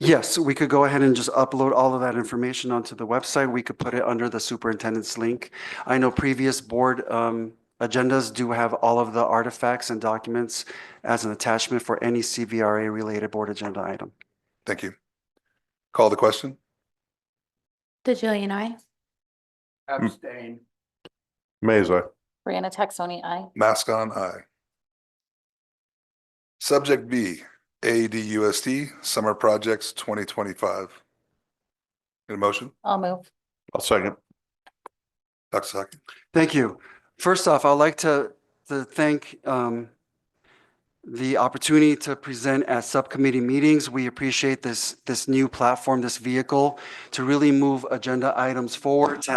Yes, we could go ahead and just upload all of that information onto the website. We could put it under the superintendent's link. I know previous board agendas do have all of the artifacts and documents as an attachment for any CVRA related board agenda item. Thank you. Call the question. DeJillian, I. Abstain. Mays, aye. Brianna Texoni, I. Mask on, aye. Subject B, ADUSD Summer Projects 2025. Get a motion? I'll move. I'll second. Dr. Sakin? Thank you. First off, I'd like to thank the opportunity to present at subcommittee meetings. We appreciate this new platform, this vehicle, to really move agenda items forward, to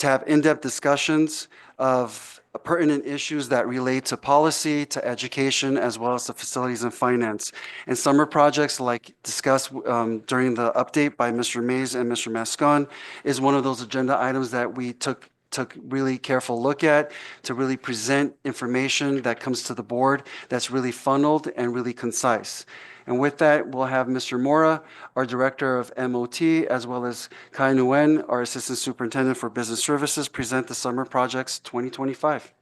have in-depth discussions of pertinent issues that relate to policy, to education, as well as to facilities and finance. And summer projects, like discussed during the update by Mr. Mays and Mr. Mascon, is one of those agenda items that we took took really careful look at to really present information that comes to the board that's really funneled and really concise. And with that, we'll have Mr. Mora, our Director of MOT, as well as Kai Nguyen, our Assistant Superintendent for Business Services, present the Summer Projects 2025.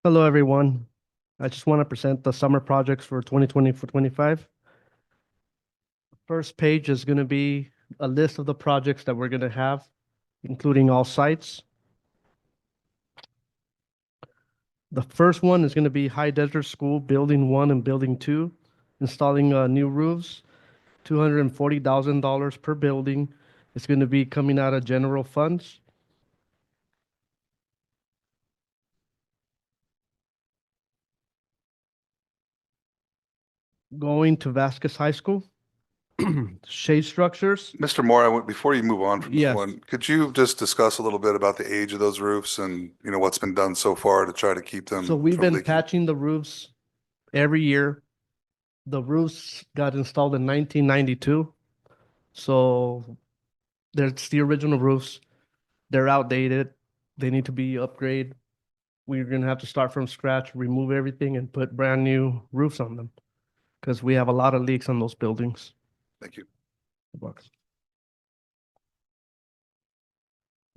Hello, everyone. I just want to present the summer projects for 2024-25. First page is going to be a list of the projects that we're going to have, including all sites. The first one is going to be High Desert School, Building 1 and Building 2, installing new roofs, $240,000 per building. It's going to be coming out of general funds. Going to Vasquez High School, shade structures. Mr. Moore, before you move on from this Yes. one, could you just discuss a little bit about the age of those roofs and, what's been done so far to try to keep them? So we've from been leaking? patching the roofs every year. The roofs got installed in 1992. So that's the original roofs. They're outdated. They need to be upgraded. We're gonna have to start from scratch, remove everything and put brand new roofs on them. Because we have a lot of leaks on those buildings. Thank you.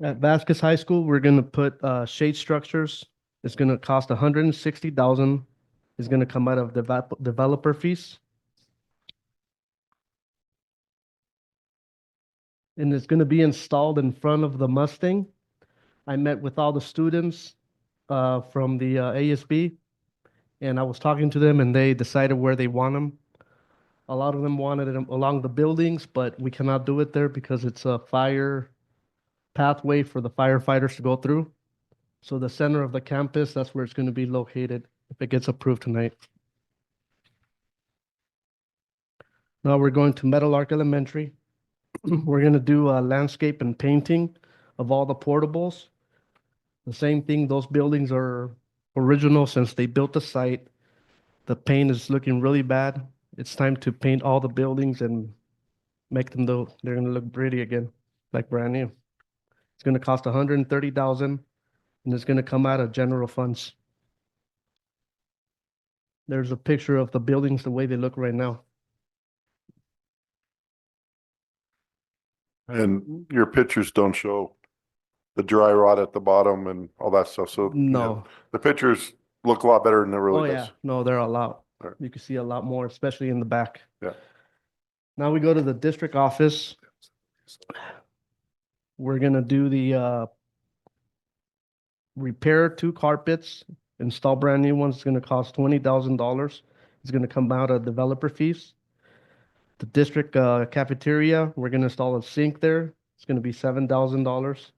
At Vasquez High School, we're gonna put shade structures. It's gonna cost $160,000. It's gonna come out of developer fees. And it's gonna be installed in front of the Mustang. I met with all the students from the ASB, and I was talking to them, and they decided where they want them. A lot of them wanted them along the buildings, but we cannot do it there because it's a fire pathway for the firefighters to go through. So the center of the campus, that's where it's going to be located if it gets approved tonight. Now we're going to Metal Arc Elementary. We're going to do a landscape and painting of all the portables. The same thing, those buildings are original since they built the site. The paint is looking really bad. It's time to paint all the buildings and make them they're going to look pretty again, like brand new. It's going to cost $130,000 and it's going to come out of general funds. There's a picture of the buildings the way they look right now. And your pictures don't show the dry rot at the bottom and all that stuff. So No. the pictures look a lot better than it Oh really yeah, does. no, they're a lot. Right. You can see a lot more, especially in the back. Yeah. Now we go to the district office. We're gonna do the repair 2 carpets, install brand new ones. It's gonna cost $20,000. It's gonna come out of developer fees. The district cafeteria, we're gonna install a sink there. It's gonna be $7,000.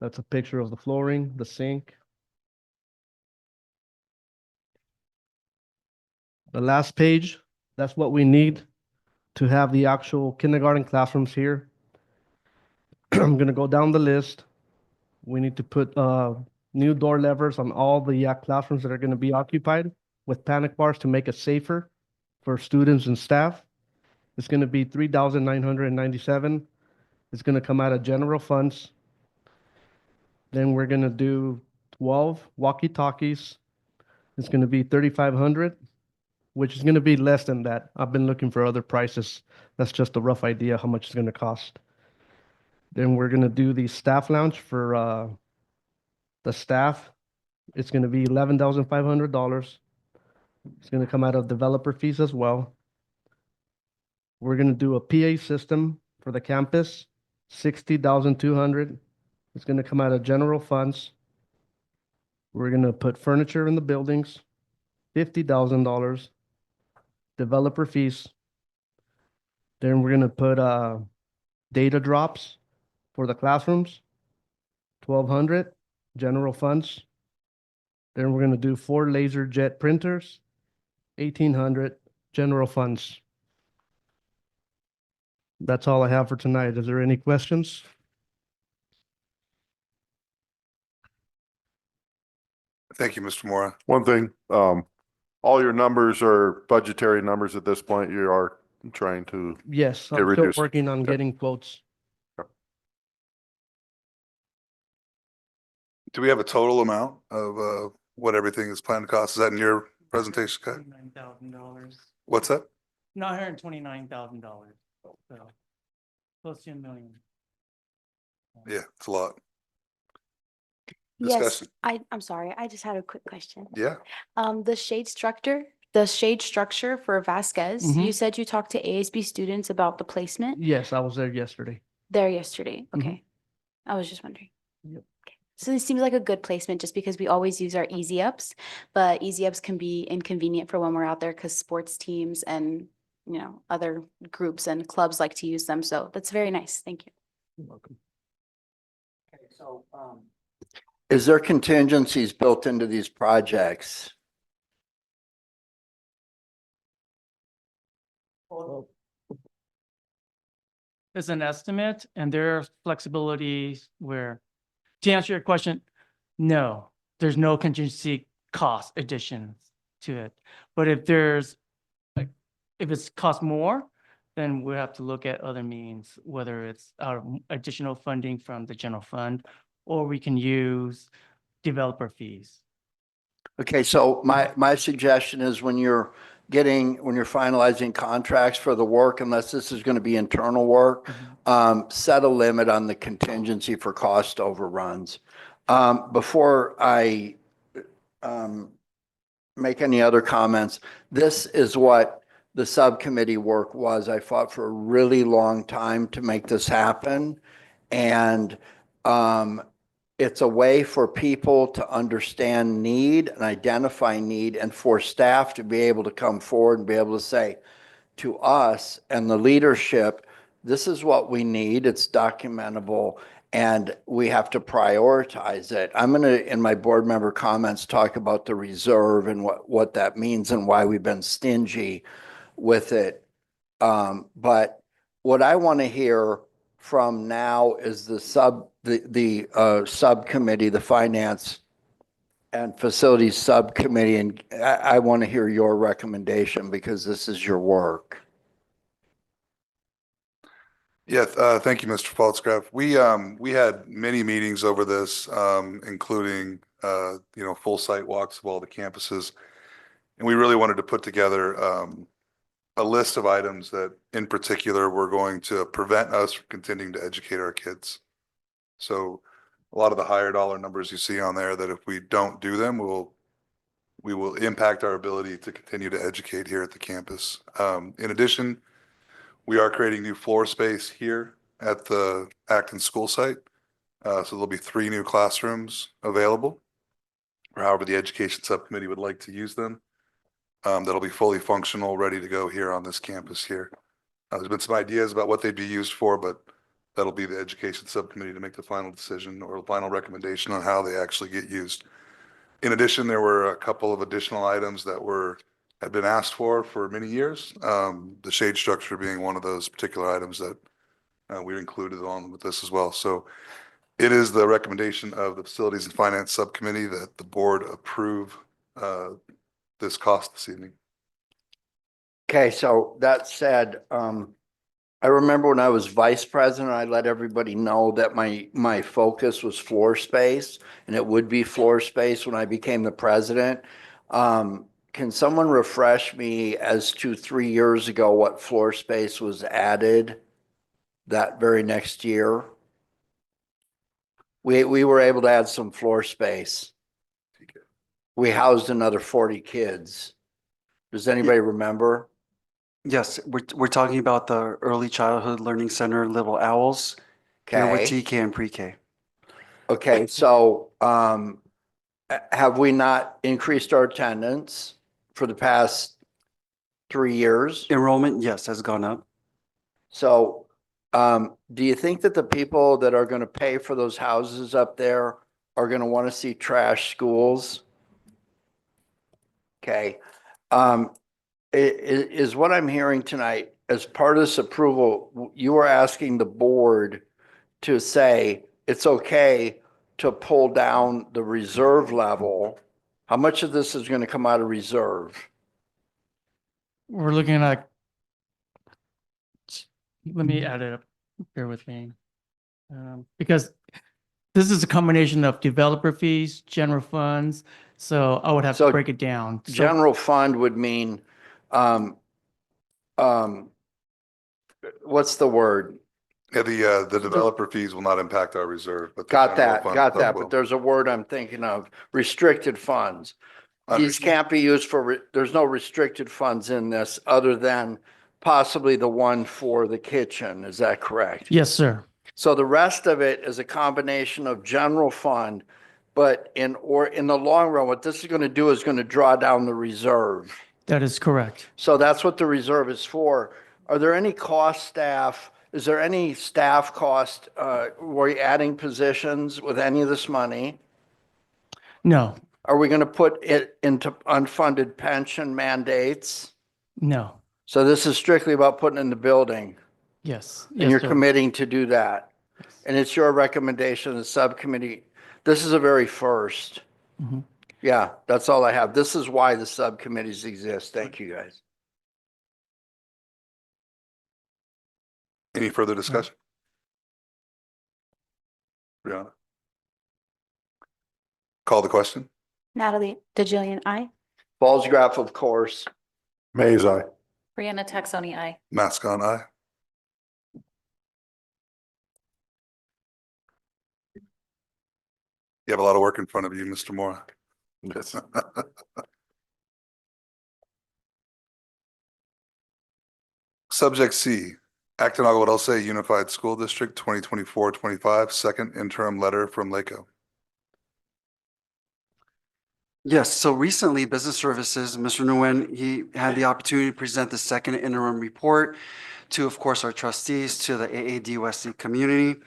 That's a picture of the flooring, the sink. The last page, that's what we need to have the actual kindergarten classrooms here. I'm gonna go down the list. We need to put new door levers on all the classrooms that are gonna be occupied with panic bars to make it safer for students and staff. It's gonna be $3,997. It's gonna come out of general funds. Then we're gonna do 12 walkie-talkies. It's gonna be $3,500, which is gonna be less than that. I've been looking for other prices. That's just a rough idea how much it's gonna cost. Then we're gonna do the staff lounge for the staff. It's gonna be $11,500. It's gonna come out of developer fees as well. We're gonna do a PA system for the campus, $60,200. It's gonna come out of general funds. We're gonna put furniture in the buildings, $50,000. Developer fees. Then we're gonna put data drops for the classrooms, $1,200, general funds. Then we're gonna do 4 laser jet printers, $1,800, general funds. That's all I have for tonight. Is there any questions? Thank you, Mr. Mora. One thing, all your numbers are budgetary numbers at this point. You are trying to, Yes, Get I'm still reduced. working on Okay. getting quotes. Do we have a total amount of what everything is planned to cost? Is that in your presentation, Kai? $9,000, What's that? $929,000, so close to $1 million. Yeah, it's a lot. Yes, Discussion. I'm sorry, I just had a quick question. Yeah. The shade structure for Vasquez, you said you talked to ASB students about the placement Yes, I was there yesterday. there yesterday. Mhm. Okay. I was just wondering. Yep. Okay. So this seems like a good placement just because we always use our easy ups, but easy ups can be inconvenient for when we're out there because sports teams and, other groups and clubs like to use them. So that's very nice. Thank you. You're welcome. Okay, so, is there contingencies built into these projects? It's an estimate and there are flexibilities where, to answer your question, no, there's no contingency cost additions to it. But if there's, like, if it's cost more, then we have to look at other means, whether it's our additional funding from the general fund, or we can use developer fees. Okay, so my suggestion is when you're finalizing contracts for the work, unless this is going to be internal work, set a limit on the contingency for cost overruns. Before I make any other comments, this is what the subcommittee work was. I fought for a really long time to make this happen. And it's a way for people to understand need and identify need, and for staff to be able to come forward and be able to say to us and the leadership, this is what we need, it's documentable, and we have to prioritize it. I'm going to, in my board member comments, talk about the reserve and what that means and why we've been stingy with it. But what I want to hear from now is the subcommittee, the finance and facilities subcommittee, and I want to hear your recommendation because this is your work. Yeah, thank you, Mr. Faltzgraf. We had many meetings over this, including, full site walks of all the campuses. And we really wanted to put together, a list of items that in particular were going to prevent us from continuing to educate our kids. So a lot of the higher dollar numbers you see on there, that if we don't do them, we will impact our ability to continue to educate here at the campus. In addition, we are creating new floor space here at the Acton school site. So there'll be 3 new classrooms available, or however the education subcommittee would like to use them. That'll be fully functional, ready to go here on this campus here. There's been some ideas about what they'd be used for, but that'll be the education subcommittee to make the final decision or final recommendation on how they actually get used. In addition, there were a couple of additional items that had been asked for many years. The shade structure being one of those particular items that we included along with this as well. So it is the recommendation of the Facilities and Finance Subcommittee that the board approve this cost this evening. Okay, so that said, I remember when I was vice president, I let everybody know that my focus was floor space, and it would be floor space when I became the president. Can someone refresh me as to 3 years ago what floor space was added that very next year? We were able to add some floor space. We housed another 40 kids. Does anybody remember? Yes, we're talking about the Early Childhood Learning Center, Little Owls, here with Okay. TK and pre-K. Okay, so have we not increased our attendance for the past 3 years? Enrollment, yes, has gone up. So do you think that the people that are going to pay for those houses up there are going to want to see trash schools? Okay. Is what I'm hearing tonight, as part of this approval, you are asking the board to say it's okay to pull down the reserve level. How much of this is going to come out of reserve? We're looking at, let me add it up, bear with me. Because this is a combination of developer fees, general funds, so I would have to So break it down. So General fund would mean, um, what's the word? Yeah, the developer fees will not impact our reserve, but. the Got general that, fund got stuff that, will. but there's a word I'm thinking of, restricted funds. These Understood. can't be used for, there's no restricted funds in this other than possibly the one for the kitchen. Is that correct? yes, sir. So the rest of it is a combination of general fund, but in the long run, what this is going to do is going to draw down the reserve. That is correct. So that's what the reserve is for. Are there any cost staff? Is there any staff cost, were you adding positions with any of this money? No, Are we going to put it into unfunded pension mandates? no, So this is strictly about putting in the building, yes, and yes, you're sir. committing to do that. And it's your recommendation, the subcommittee. This is a very first. Mhm. Yeah, that's all I have. This is why the subcommittees exist. Thank you, guys. Any further discussion? Brianna? Call the question. Natalie DeJillian, I. Ball's graph, of course. Mays, aye. Brianna Texoni, aye. Mask on, aye. You have a lot of work in front of you, Mr. Moore. Yes. Subject C, Acton Agua Dulce Unified School District 2024-25, second interim letter from LACO. Yes, so recently, Business Services, Mr. Nguyen, he had the opportunity to present the second interim report to, of course, our trustees, to the AADUSC community.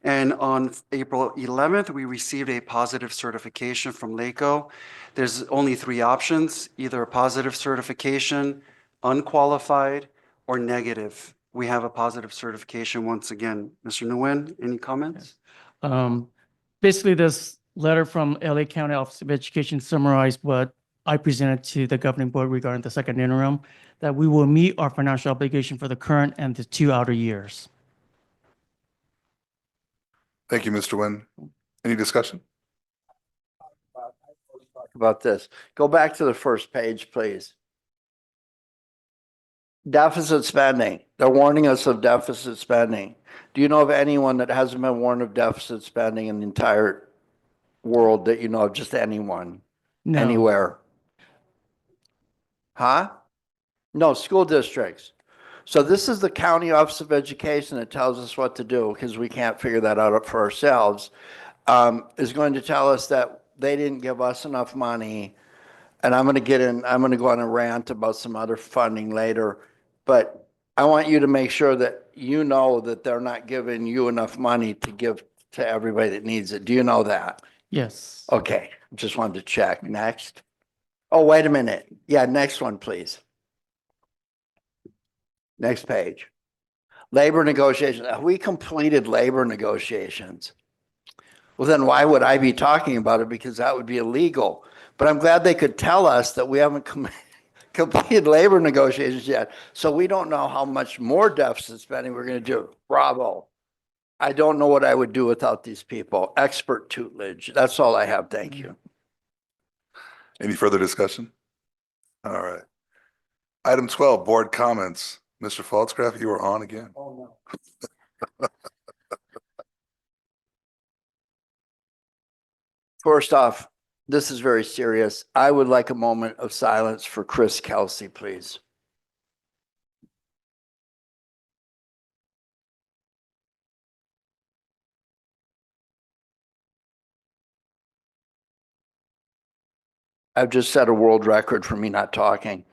And on April 11th, we received a positive certification from LACO. There's only three options, either a positive certification, unqualified, or negative. We have a positive certification once again. Mr. Nguyen, any comments? Basically, this letter from LA County Office of Education summarized what I presented to the governing board regarding the second interim, that we will meet our financial obligation for the current and the 2 outer years. Thank you, Mr. Nguyen. Any discussion? About this. Go back to the first page, please. Deficit spending. They're warning us of deficit spending. Do you know of anyone that hasn't been warned of deficit spending in the entire world that you know of? Just anyone? No. Anywhere? Huh? No, school districts. So this is the County Office of Education that tells us what to do because we can't figure that out for ourselves. Is going to tell us that they didn't give us enough money. And I'm going to go on a rant about some other funding later. But I want you to make sure that you know that they're not giving you enough money to give to everybody that needs it. Do you know that? Yes. Okay, just wanted to check. Next. Oh, wait a minute. Yeah, next one, please. Next page. Labor negotiations. Have we completed labor negotiations? Well, then why would I be talking about it? Because that would be illegal. But I'm glad they could tell us that we haven't completed labor negotiations yet. So we don't know how much more deficit spending we're going to do. Bravo. I don't know what I would do without these people. Expert tutelage. That's all I have. Thank you. Any further discussion? All right. Item 12, board comments. Mr. Faltzgraff, you are on again. Oh, no. First off, this is very serious. I would like a moment of silence for Chris Kelsey, please. I've just set a world record for me not talking.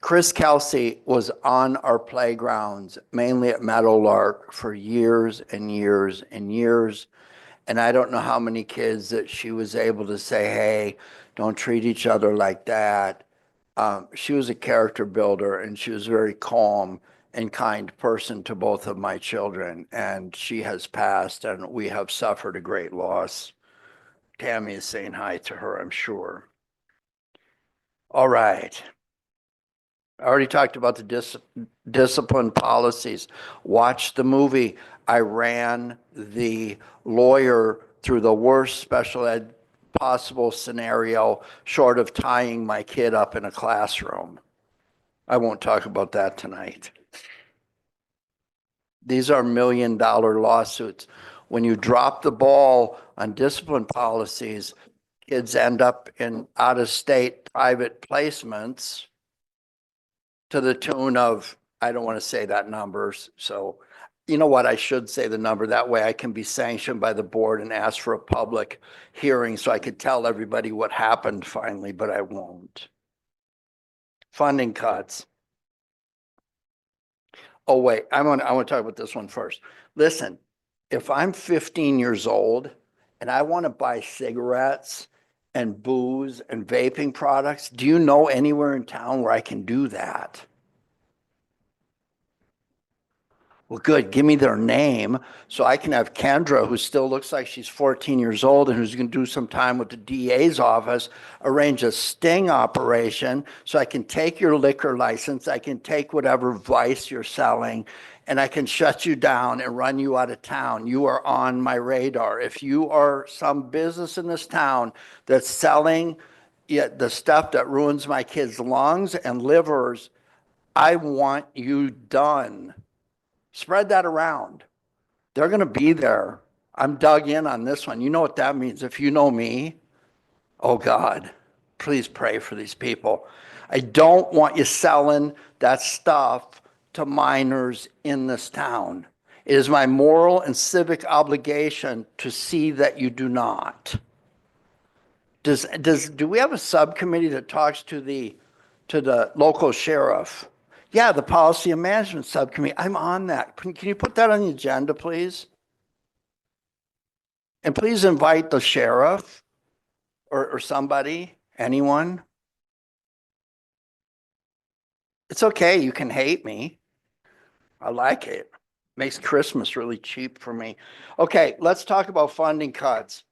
Chris Kelsey was on our playgrounds, mainly at Meadowlark, for years and years and years. And I don't know how many kids that she was able to say, hey, don't treat each other like that. She was a character builder and she was a very calm and kind person to both of my children. And she has passed and we have suffered a great loss. Tammy is saying hi to her, I'm sure. All right. I already talked about the discipline policies. Watch the movie. I ran the lawyer through the worst special ed possible scenario, short of tying my kid up in a classroom. I won't talk about that tonight. These are $1 million lawsuits. When you drop the ball on discipline policies, kids end up in out-of-state private placements to the tune of, I don't want to say that numbers. So you know what? I should say the number. That way I can be sanctioned by the board and ask for a public hearing so I could tell everybody what happened finally, but I won't. Funding cuts. Oh, wait, I want to talk about this one first. Listen, if I'm 15 years old and I want to buy cigarettes and booze and vaping products, do you know anywhere in town where I can do that? Well, good. Give me their name so I can have Kendra, who still looks like she's 14 years old and who's going to do some time with the DA's office, arrange a sting operation so I can take your liquor license, I can take whatever vice you're selling, and I can shut you down and run you out of town. You are on my radar. If you are some business in this town that's selling the stuff that ruins my kids' lungs and livers, I want you done. Spread that around. They're going to be there. I'm dug in on this one. You know what that means. If you know me, oh God, please pray for these people. I don't want you selling that stuff to minors in this town. It is my moral and civic obligation to see that you do not. Do we have a subcommittee that talks to the local sheriff? Yeah, the Policy and Management Subcommittee. I'm on that. Can you put that on the agenda, please? And please invite the sheriff or somebody, anyone. It's okay. You can hate me. I like it. Makes Christmas really cheap for me. Okay, let's talk about funding cuts.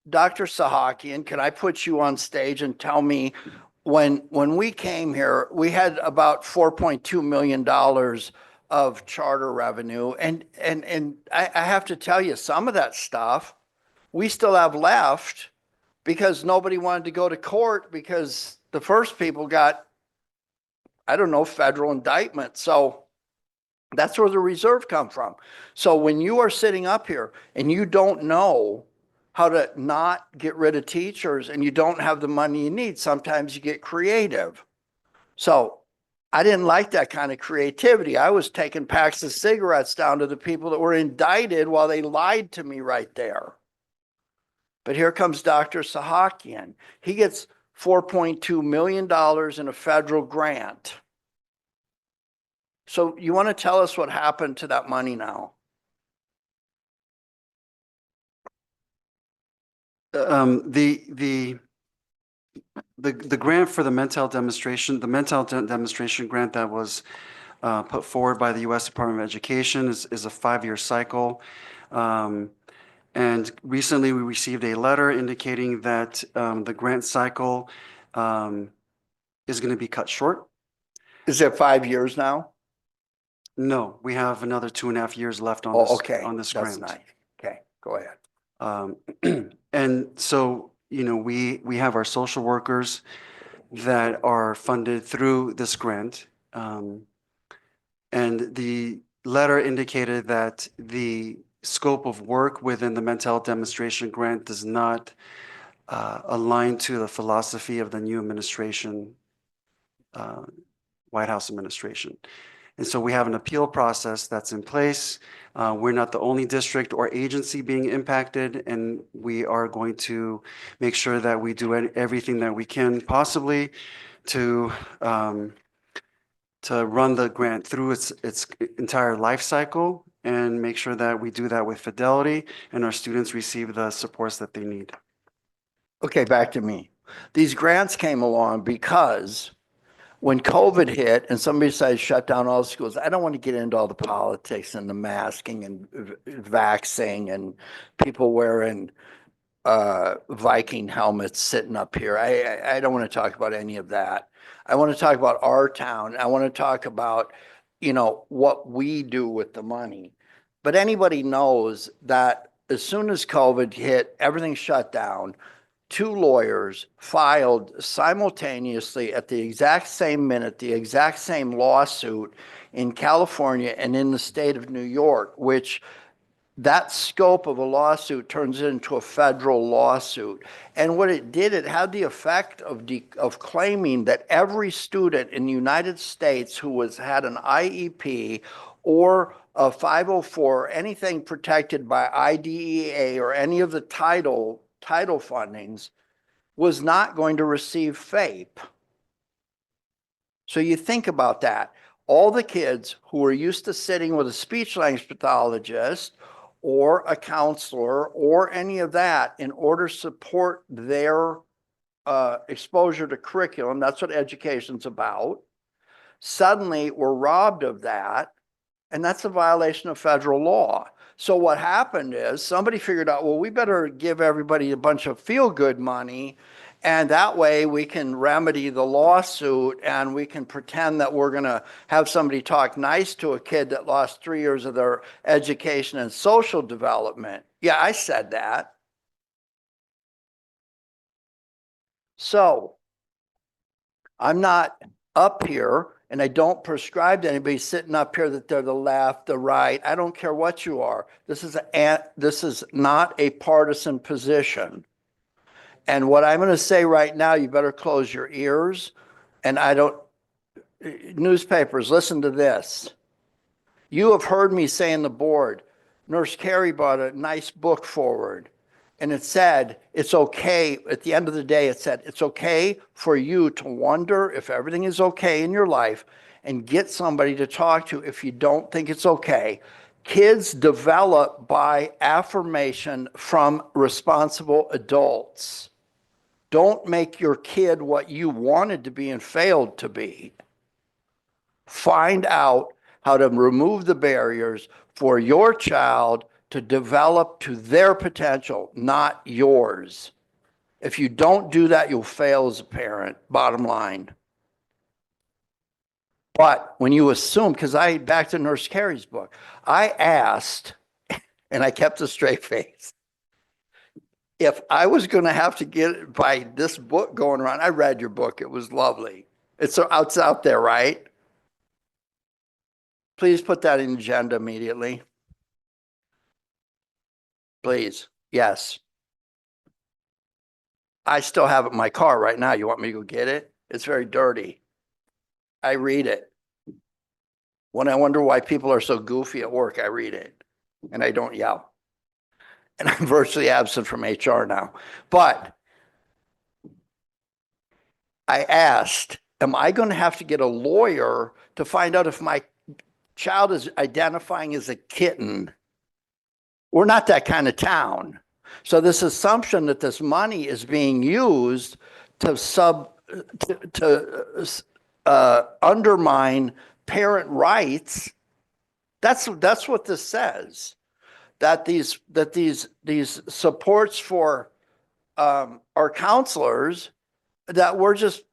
Dr. Sahakian, can I put you on stage and tell me when we came here, we had about $4.2 million of charter revenue. And I have to tell you, some of that stuff we still have left because nobody wanted to go to court because the first people got, I don't know, federal indictment. So that's where the reserve come from. So when you are sitting up here and you don't know how to not get rid of teachers and you don't have the money you need, sometimes you get creative. So I didn't like that kind of creativity. I was taking packs of cigarettes down to the people that were indicted while they lied to me right there. But here comes Dr. Sahakian. He gets $4.2 million in a federal grant. So you want to tell us what happened to that money now? The grant for the mental health demonstration, the mental health demonstration grant that was put forward by the U.S. Department of Education is a 5-year cycle. And recently we received a letter indicating that the grant cycle is going to be cut short. Is it 5 years now? No, we have another 2.5 years left on this grant. That's nice. Okay, go ahead. And so, we have our social workers that are funded through this grant. And the letter indicated that the scope of work within the mental health demonstration grant does not align to the philosophy of the new administration, White House administration. And so we have an appeal process that's in place. We're not the only district or agency being impacted, and we are going to make sure that we do everything that we can possibly to run the grant through its entire life cycle and make sure that we do that with fidelity and our students receive the supports that they need. Okay, back to me. These grants came along because when COVID hit and somebody decided to shut down all the schools, I don't want to get into all the politics and the masking and vaxxing and people wearing Viking helmets sitting up here. I don't want to talk about any of that. I want to talk about our town. I want to talk about, you know, what we do with the money. But anybody knows that as soon as COVID hit, everything shut down. Two lawyers filed simultaneously at the exact same minute, the exact same lawsuit in California and in the state of New York, which that scope of a lawsuit turns into a federal lawsuit. And what it did, it had the effect of claiming that every student in the United States who had an IEP or a 504, anything protected by IDEA or any of the title fundings, was not going to receive FAPE. So you think about that. All the kids who were used to sitting with a speech language pathologist or a counselor or any of that in order to support their exposure to curriculum, that's what education's about, suddenly were robbed of that. And that's a violation of federal law. So what happened is somebody figured out, well, we better give everybody a bunch of feel-good money, and that way we can remedy the lawsuit and we can pretend that we're going to have somebody talk nice to a kid that lost 3 years of their education and social development. Yeah, I said that. So I'm not up here, and I don't prescribe to anybody sitting up here that they're the left, the right. I don't care what you are. This is not a partisan position. And what I'm going to say right now, you better close your ears. And newspapers, listen to this. You have heard me say in the board, Nurse Carey brought a nice book forward. And it said, it's okay, at the end of the day, it said, it's okay for you to wonder if everything is okay in your life and get somebody to talk to if you don't think it's okay. Kids develop by affirmation from responsible adults. Don't make your kid what you wanted to be and failed to be. Find out how to remove the barriers for your child to develop to their potential, not yours. If you don't do that, you'll fail as a parent, bottom line. But when you assume, because back to Nurse Carey's book, I asked, and I kept a straight face, if I was going to have to get by this book going around. I read your book. It was lovely. It's out there, right? Please put that in the agenda immediately. Please. Yes. I still have it in my car right now. You want me to go get it? It's very dirty. I read it. When I wonder why people are so goofy at work, I read it and I don't yell. And I'm virtually absent from HR now. But I asked, am I going to have to get a lawyer to find out if my child is identifying as a kitten? We're not that kind of town. So this assumption that this money is being used to undermine parent rights, that's what this says. That these supports for our counselors, that we're just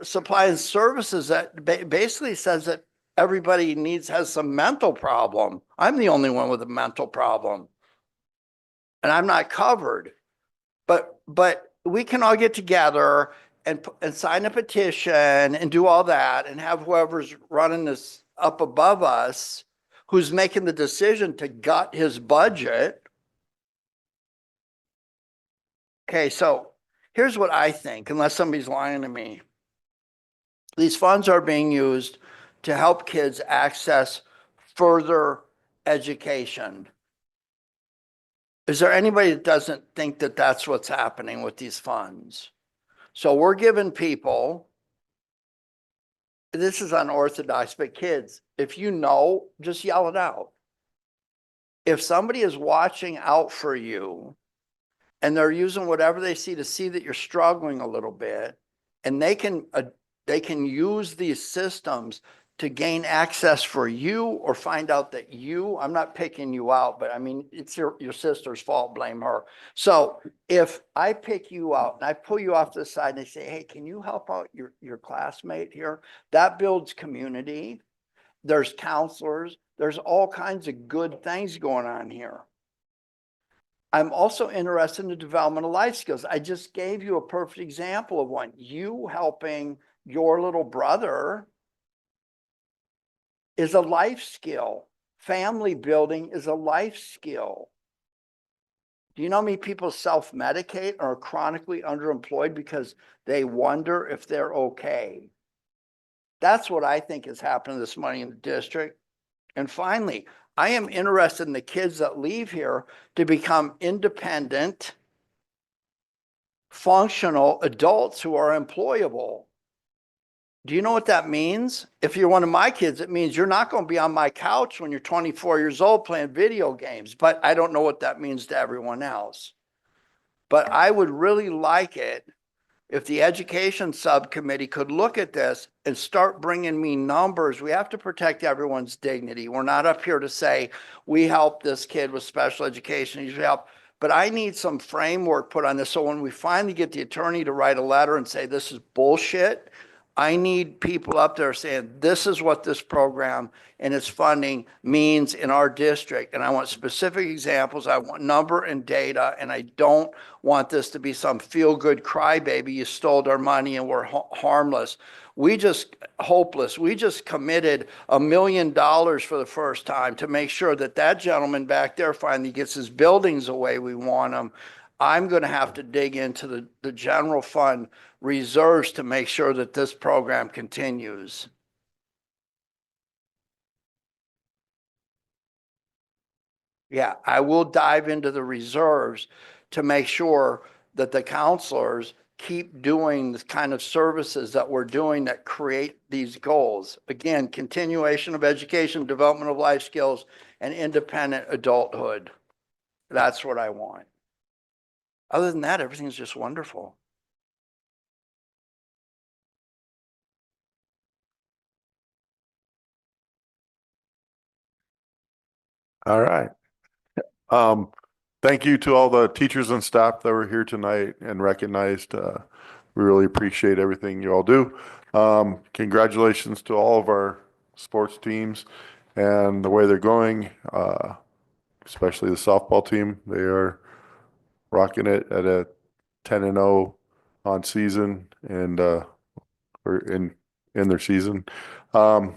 supplying services that basically says that everybody has some mental problem. I'm the only one with a mental problem. And I'm not covered. But we can all get together and sign a petition and do all that and have whoever's running this up above us, who's making the decision to gut his budget. Okay, so here's what I think, unless somebody's lying to me. These funds are being used to help kids access further education. Is there anybody that doesn't think that that's what's happening with these funds? So we're giving people, this is unorthodox, but kids, if you know, just yell it out. If somebody is watching out for you and they're using whatever they see to see that you're struggling a little bit. And they can use these systems to gain access for you or find out that I'm not picking you out, but I mean, it's your sister's fault, blame her. So if I pick you out and I pull you off to the side and they say, hey, can you help out your classmate here? That builds community. There's counselors. There's all kinds of good things going on here. I'm also interested in the development of life skills. I just gave you a perfect example of one. You helping your little brother is a life skill. Family building is a life skill. Do you know how many people self-medicate or are chronically underemployed because they wonder if they're okay? That's what I think is happening this money in the district. And finally, I am interested in the kids that leave here to become independent, functional adults who are employable. Do you know what that means? If you're one of my kids, it means you're not going to be on my couch when you're 24 years old playing video games. But I don't know what that means to everyone else. But I would really like it if the education subcommittee could look at this and start bringing me numbers. We have to protect everyone's dignity. We're not up here to say, we help this kid with special education. You should help. But I need some framework put on this. So when we finally get the attorney to write a letter and say, this is bullshit, I need people up there saying, this is what this program and its funding means in our district. And I want specific examples. I want number and data. And I don't want this to be some feel-good crybaby. You stole our money and we're harmless. Hopeless. We just committed $1 million for the first time to make sure that that gentleman back there finally gets his buildings the way we want them. I'm going to have to dig into the general fund reserves to make sure that this program continues. Yeah, I will dive into the reserves to make sure that the counselors keep doing the kind of services that we're doing that create these goals. Again, continuation of education, development of life skills, and independent adulthood. That's what I want. Other than that, everything's just wonderful. All right. Thank you to all the teachers and staff that were here tonight and recognized. We really appreciate everything you all do. Congratulations to all of our sports teams and the way they're going, especially the softball team. They are rocking it at a 10-0 on season and or in their season. And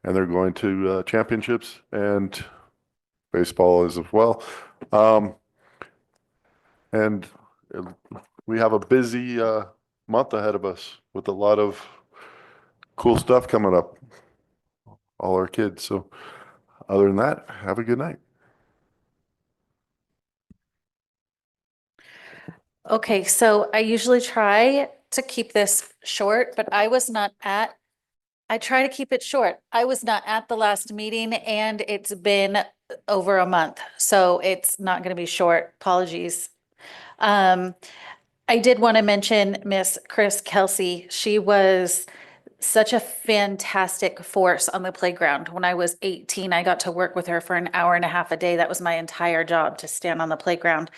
they're going to championships, and baseball is as well. And we have a busy month ahead of us with a lot of cool stuff coming up, all our kids. So other than that, have a good night. Okay, so I usually try to keep this short, but I try to keep it short. I was not at the last meeting and it's been over a month, so it's not going to be short. Apologies. I did want to mention Miss Chris Kelsey. She was such a fantastic force on the playground. When I was 18, I got to work with her for an hour and a half a day. That was my entire job, to stand on the playground.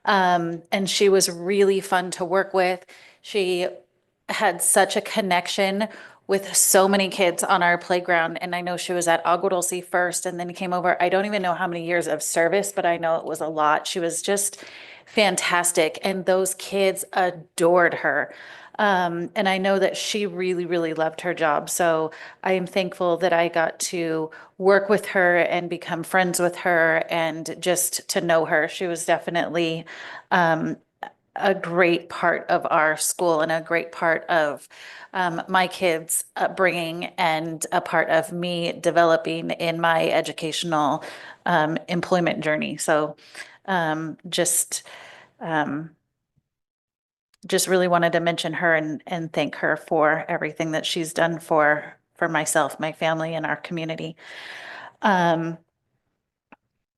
And she was really fun to work with. She had such a connection with so many kids on our playground. And I know she was at Agua Dulce first and then came over. I don't even know how many years of service, but I know it was a lot. She was just fantastic. And those kids adored her. And I know that she really, really loved her job. So I am thankful that I got to work with her and become friends with her and just to know her. She was definitely a great part of our school and a great part of my kids' upbringing and a part of me developing in my educational employment journey. So just really wanted to mention her and thank her for everything that she's done for myself, my family, and our community.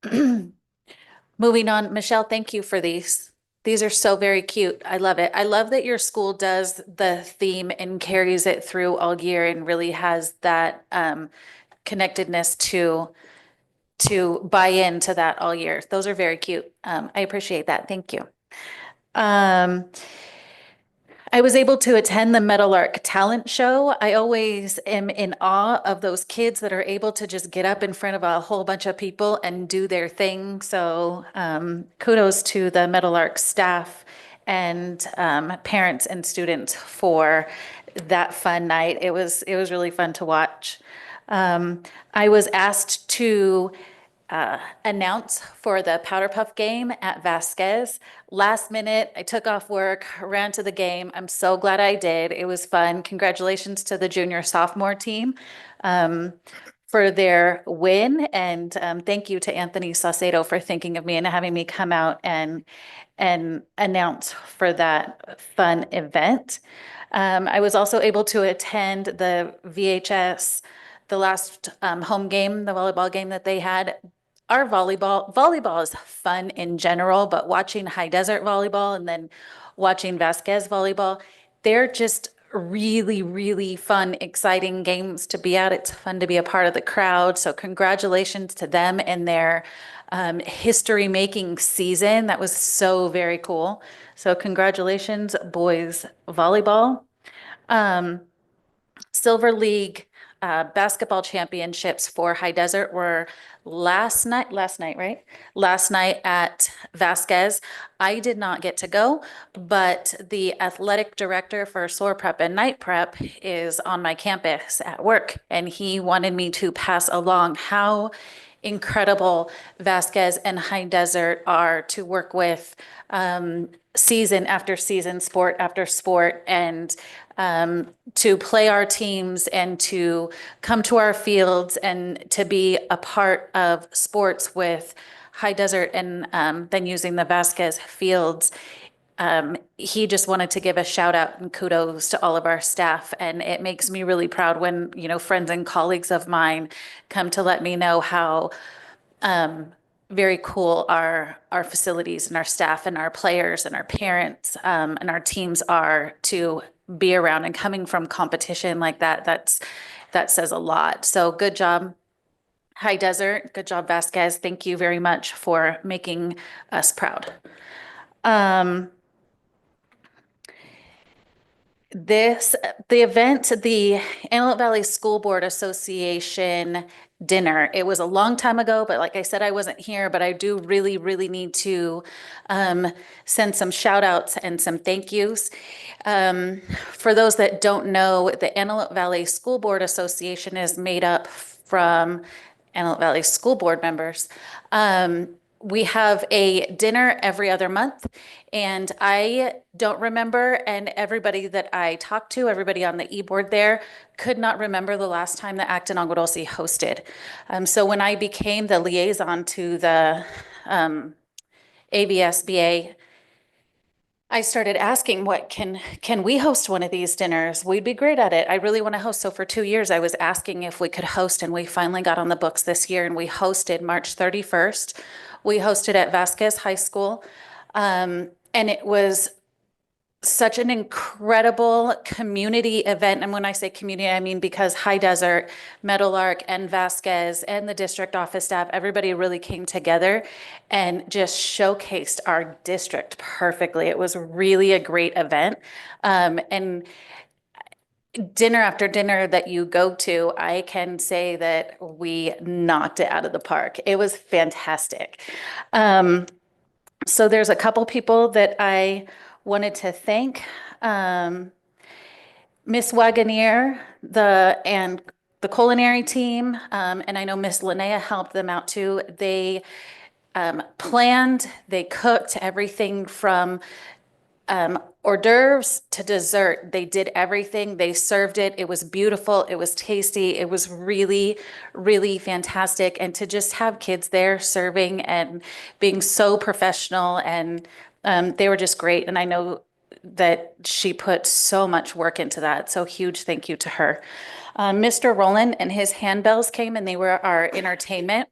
Moving on, Michelle, thank you for these. These are so very cute. I love it. I love that your school does the theme and carries it through all year and really has that connectedness to buy into that all year. Those are very cute. I appreciate that. Thank you. I was able to attend the Meadowlark Talent Show. I always am in awe of those kids that are able to just get up in front of a whole bunch of people and do their thing. So kudos to the Meadowlark staff and parents and students for that fun night. It was really fun to watch. I was asked to announce for the Powder Puff game at Vasquez. Last minute, I took off work, ran to the game. I'm so glad I did. It was fun. Congratulations to the junior sophomore team for their win. And thank you to Anthony Saucedo for thinking of me and having me come out and announce for that fun event. I was also able to attend the VHS, the last home game, the volleyball game that they had. Our volleyball is fun in general, but watching High Desert volleyball and then watching Vasquez volleyball, they're just really, really fun, exciting games to be at. It's fun to be a part of the crowd. So congratulations to them and their history-making season. That was so very cool. So congratulations, boys volleyball. Silver League basketball championships for High Desert were last night, right? Last night at Vasquez. I did not get to go, but the athletic director for SOAR Prep and Night Prep is on my campus at work, and he wanted me to pass along how incredible Vasquez and High Desert are to work with season after season, sport after sport, and to play our teams and to come to our fields and to be a part of sports with High Desert and then using the Vasquez fields. He just wanted to give a shout out and kudos to all of our staff. And it makes me really proud when, you know, friends and colleagues of mine come to let me know how very cool our facilities and our staff and our players and our parents and our teams are to be around. And coming from competition like that, that says a lot. So good job, High Desert. Good job, Vasquez. Thank you very much for making us proud. The event, the Antelope Valley School Board Association dinner, it was a long time ago, but like I said, I wasn't here, but I do really, really need to send some shout outs and some thank yous. For those that don't know, the Antelope Valley School Board Association is made up from Antelope Valley School Board members. We have a dinner every other month, and I don't remember, and everybody that I talked to, everybody on the e-board there, could not remember the last time that Acton Agua Dulce hosted. So when I became the liaison to the AVSBA, I started asking, what can we host one of these dinners? We'd be great at it. I really want to host. So for 2 years, I was asking if we could host, and we finally got on the books this year, and we hosted March 31st. We hosted at Vasquez High School, and it was such an incredible community event. And when I say community, I mean because High Desert, Meadowlark, and Vasquez, and the district office staff, everybody really came together and just showcased our district perfectly. It was really a great event. And dinner after dinner that you go to, I can say that we knocked it out of the park. It was fantastic. So there's a couple people that I wanted to thank. Miss Wagoneer, and the culinary team, and I know Miss Linnea helped them out too. They planned, they cooked everything from hors d'oeuvres to dessert. They did everything. They served it. It was beautiful. It was tasty. It was really, really fantastic. And to just have kids there serving and being so professional, and they were just great. And I know that she put so much work into that. So huge thank you to her. Mr. Rowland and his handbells came, and they were our entertainment.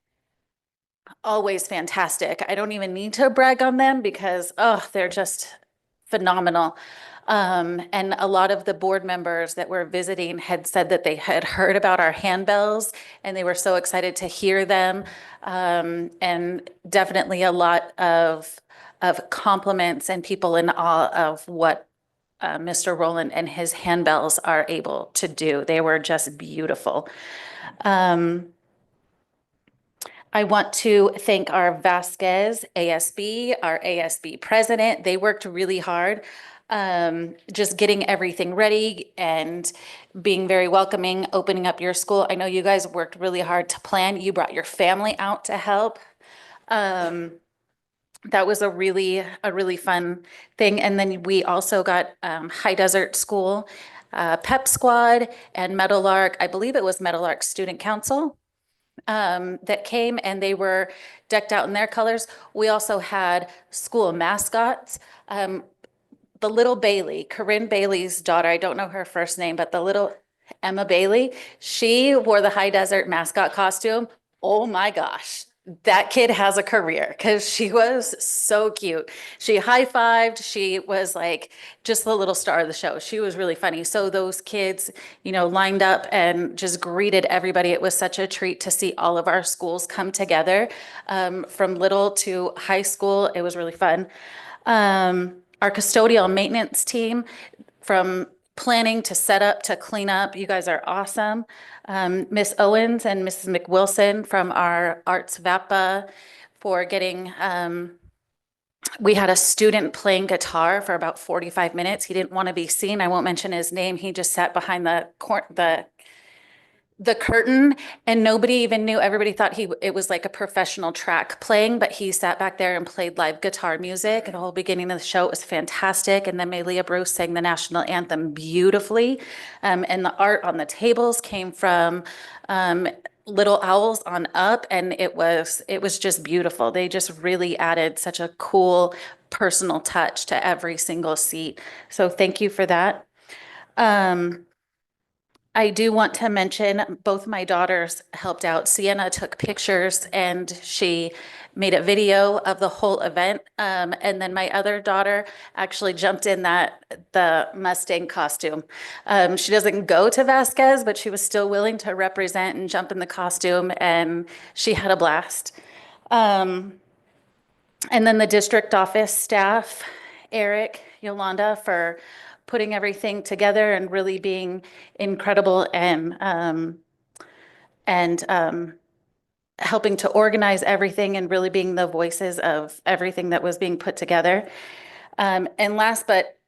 always fantastic. I don't even need to brag on them because, oh, they're just phenomenal. And a lot of the board members that were visiting had said that they had heard about our handbells and they were so excited to hear them. And definitely a lot of compliments and people in awe of what Mr. Rowland and his handbells are able to do. They were just beautiful. I want to thank our Vasquez ASB, our ASB president. They worked really hard, just getting everything ready and being very welcoming, opening up your school. I know you guys worked really hard to plan. You brought your family out to help. That was a really fun thing. And then we also got High Desert School, Pep Squad, and Meadowlark. I believe it was Meadowlark Student Council that came, and they were decked out in their colors. We also had school mascots. The little Bailey, Corinne Bailey's daughter, I don't know her first name, but the little Emma Bailey, she wore the High Desert mascot costume. Oh my gosh. That kid has a career because she was so cute. She high-fived. She was like just the little star of the show. She was really funny. So those kids, you know, lined up and just greeted everybody. It was such a treat to see all of our schools come together, from little to high school. It was really fun. Our custodial maintenance team, from planning to set up to clean up, you guys are awesome. Miss Owens and Mrs. McWilson from our Arts VAPA for getting, we had a student playing guitar for about 45 minutes. He didn't want to be seen. I won't mention his name. He just sat behind the curtain and nobody even knew. Everybody thought it was like a professional track playing, but he sat back there and played live guitar music. And the whole beginning of the show, it was fantastic. And then Maylia Bruce sang the national anthem beautifully. And the art on the tables came from Little Owls on up, and it was just beautiful. They just really added such a cool personal touch to every single seat. So thank you for that. I do want to mention both my daughters helped out. Sienna took pictures and she made a video of the whole event. And then my other daughter actually jumped in the Mustang costume. She doesn't go to Vasquez, but she was still willing to represent and jump in the costume, and she had a blast. And then the district office staff, Eric, Yolanda, for putting everything together and really being incredible and helping to organize everything and really being the voices of everything that was being put together. And last but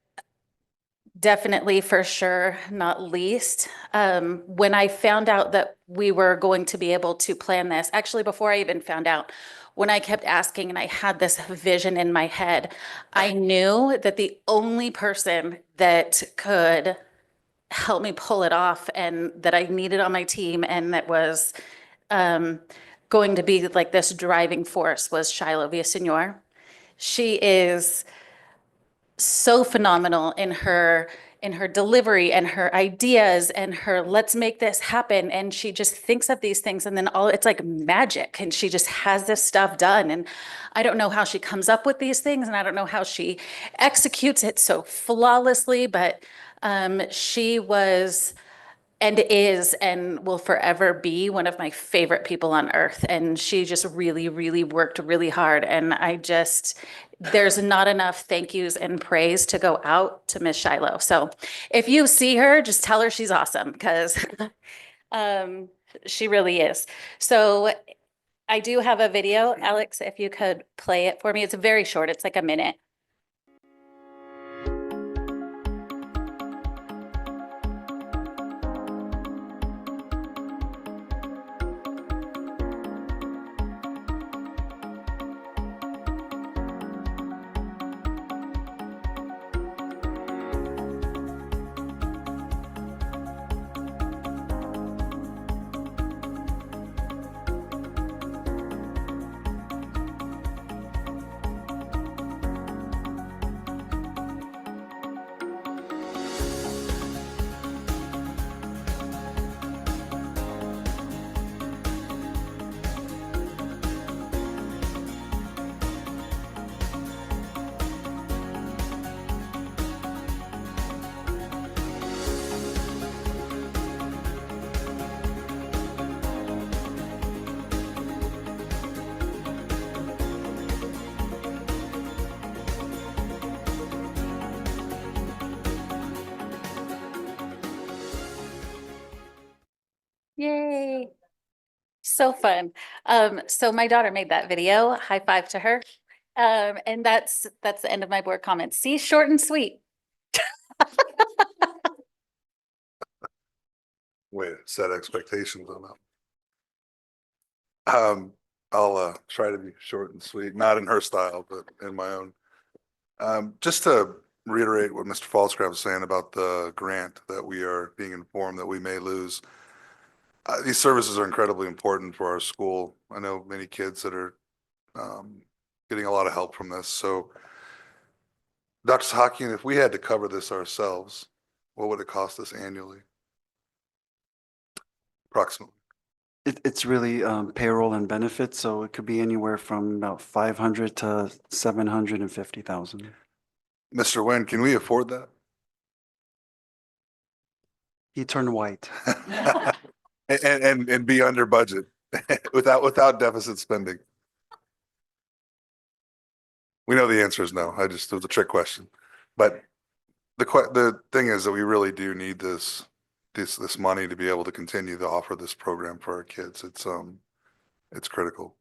definitely for sure not least, when I found out that we were going to be able to plan this, actually before I even found out, when I kept asking and I had this vision in my head, I knew that the only person that could help me pull it off and that I needed on my team and that was going to be like this driving force was Shiloh Villaseñor. She is so phenomenal in her delivery and her ideas and her let's make this happen, and she just thinks of these things and then it's like magic, and she just has this stuff done. And I don't know how she comes up with these things, and I don't know how she executes it so flawlessly, but she was and is and will forever be one of my favorite people on earth. And she just really, really worked really hard. And there's not enough thank yous and praise to go out to Miss Shiloh. So if you see her, just tell her she's awesome, because she really is. So I do have a video. Alex, if you could play it for me. It's very short. It's like a minute. So fun. So my daughter made that video. High five to her. And that's the end of my board comments. See, short and sweet. Way to set expectations on that. I'll try to be short and sweet, not in her style, but in my own. Just to reiterate what Mr. Falscraft was saying about the grant that we are being informed that we may lose. These services are incredibly important for our school. I know many kids that are getting a lot of help from this. So, Dr. Sahakian, if we had to cover this ourselves, what would it cost us annually? Approximately. It's really payroll and benefits, so it could be anywhere from about 500 to 750,000. Mr. Nguyen, can we afford that? He turned white. And be under budget without deficit spending? We know the answer is no. It was a trick question. But the thing is that we really do need this money to be able to continue to offer this program for our kids. It's critical.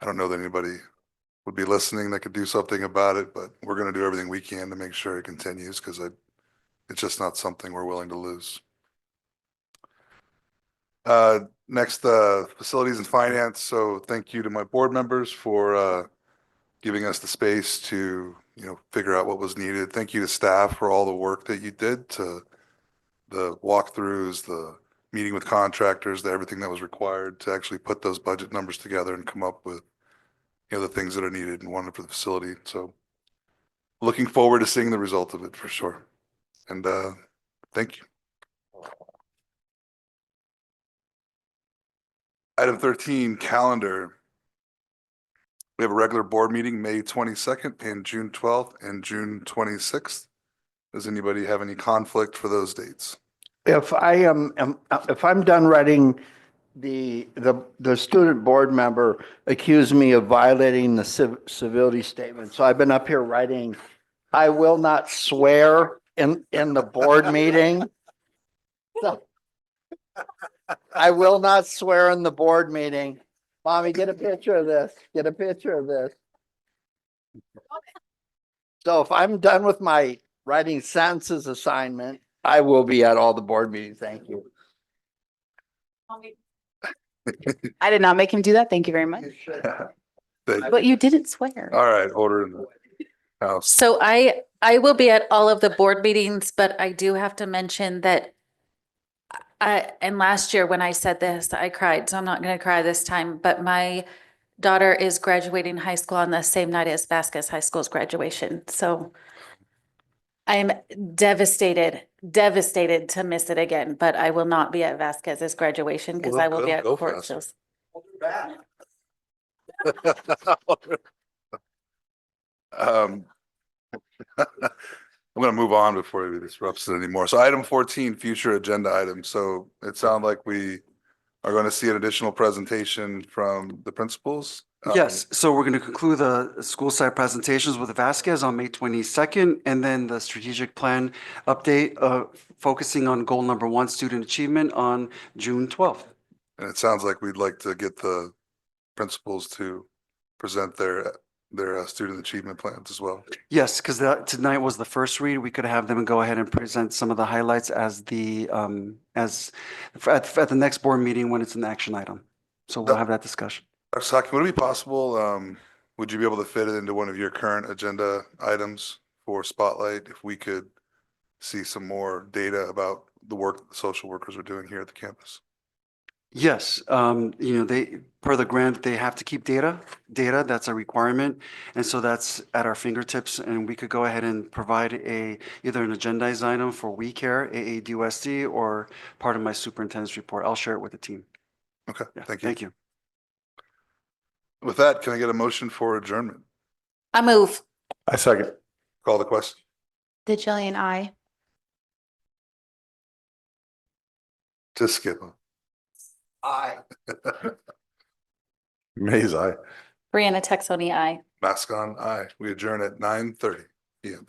I don't know that anybody would be listening that could do something about it, but we're going to do everything we can to make sure it continues because it's just not something we're willing to lose. Next, facilities and finance. So thank you to my board members for giving us the space to, figure out what was needed. Thank you to staff for all the work that you did, to the walkthroughs, the meeting with contractors, everything that was required to actually put those budget numbers together and come up with, the things that are needed and wanted for the facility. So looking forward to seeing the result of it for sure. And thank you. Item 13, calendar. We have a regular board meeting, May 22nd and June 12th and June 26th. Does anybody have any conflict for those dates? If I'm done writing, the student board member accused me of violating the civility statement. So I've been up here writing, I will not swear in the board meeting. So I will not swear in the board meeting. Mommy, get a picture of this. Get a picture of this. So if I'm done with my writing sentences assignment, I will be at all the board meetings. Thank you. I did not make him do that. Thank you very much. But you didn't swear. All right, order in the house. So I will be at all of the board meetings, but I do have to mention that and last year when I said this, I cried, so I'm not going to cry this time, but my daughter is graduating high school on the same night as Vasquez High School's graduation. So I'm devastated to miss it again, but I will not be at Vasquez's graduation because I will be at Court Hills. I'm going to move on before we disrupt it anymore. So item 14, future agenda items. So it sounds like we are going to see an additional presentation from the principals. Yes, so we're going to conclude the school site presentations with Vasquez on May 22nd, and then the strategic plan update focusing on goal number 1, student achievement, on June 12th. And it sounds like we'd like to get the principals to present their student achievement plans as well. Yes, because tonight was the first read. We could have them go ahead and present some of the highlights as the at the next board meeting when it's an action item. So we'll have that discussion. Dr. Saki, would it be possible, would you be able to fit it into one of your current agenda items for Spotlight if we could see some more data about the work that the social workers are doing here at the campus? Yes, they, per the grant, they have to keep data, that's a requirement. And so that's at our fingertips, and we could go ahead and provide either an agendized item for We Care, AADUSD, or part of my superintendent's report. I'll share it with the team. Okay, Yeah, thank you. Thank you. With that, can I get a motion for adjournment? I move. I second. Call the question. DeJillian, I. Just skip them. Aye. Mays, aye. Brianna Texoni, aye. Mascon, aye. We adjourn at 9:30 p.m.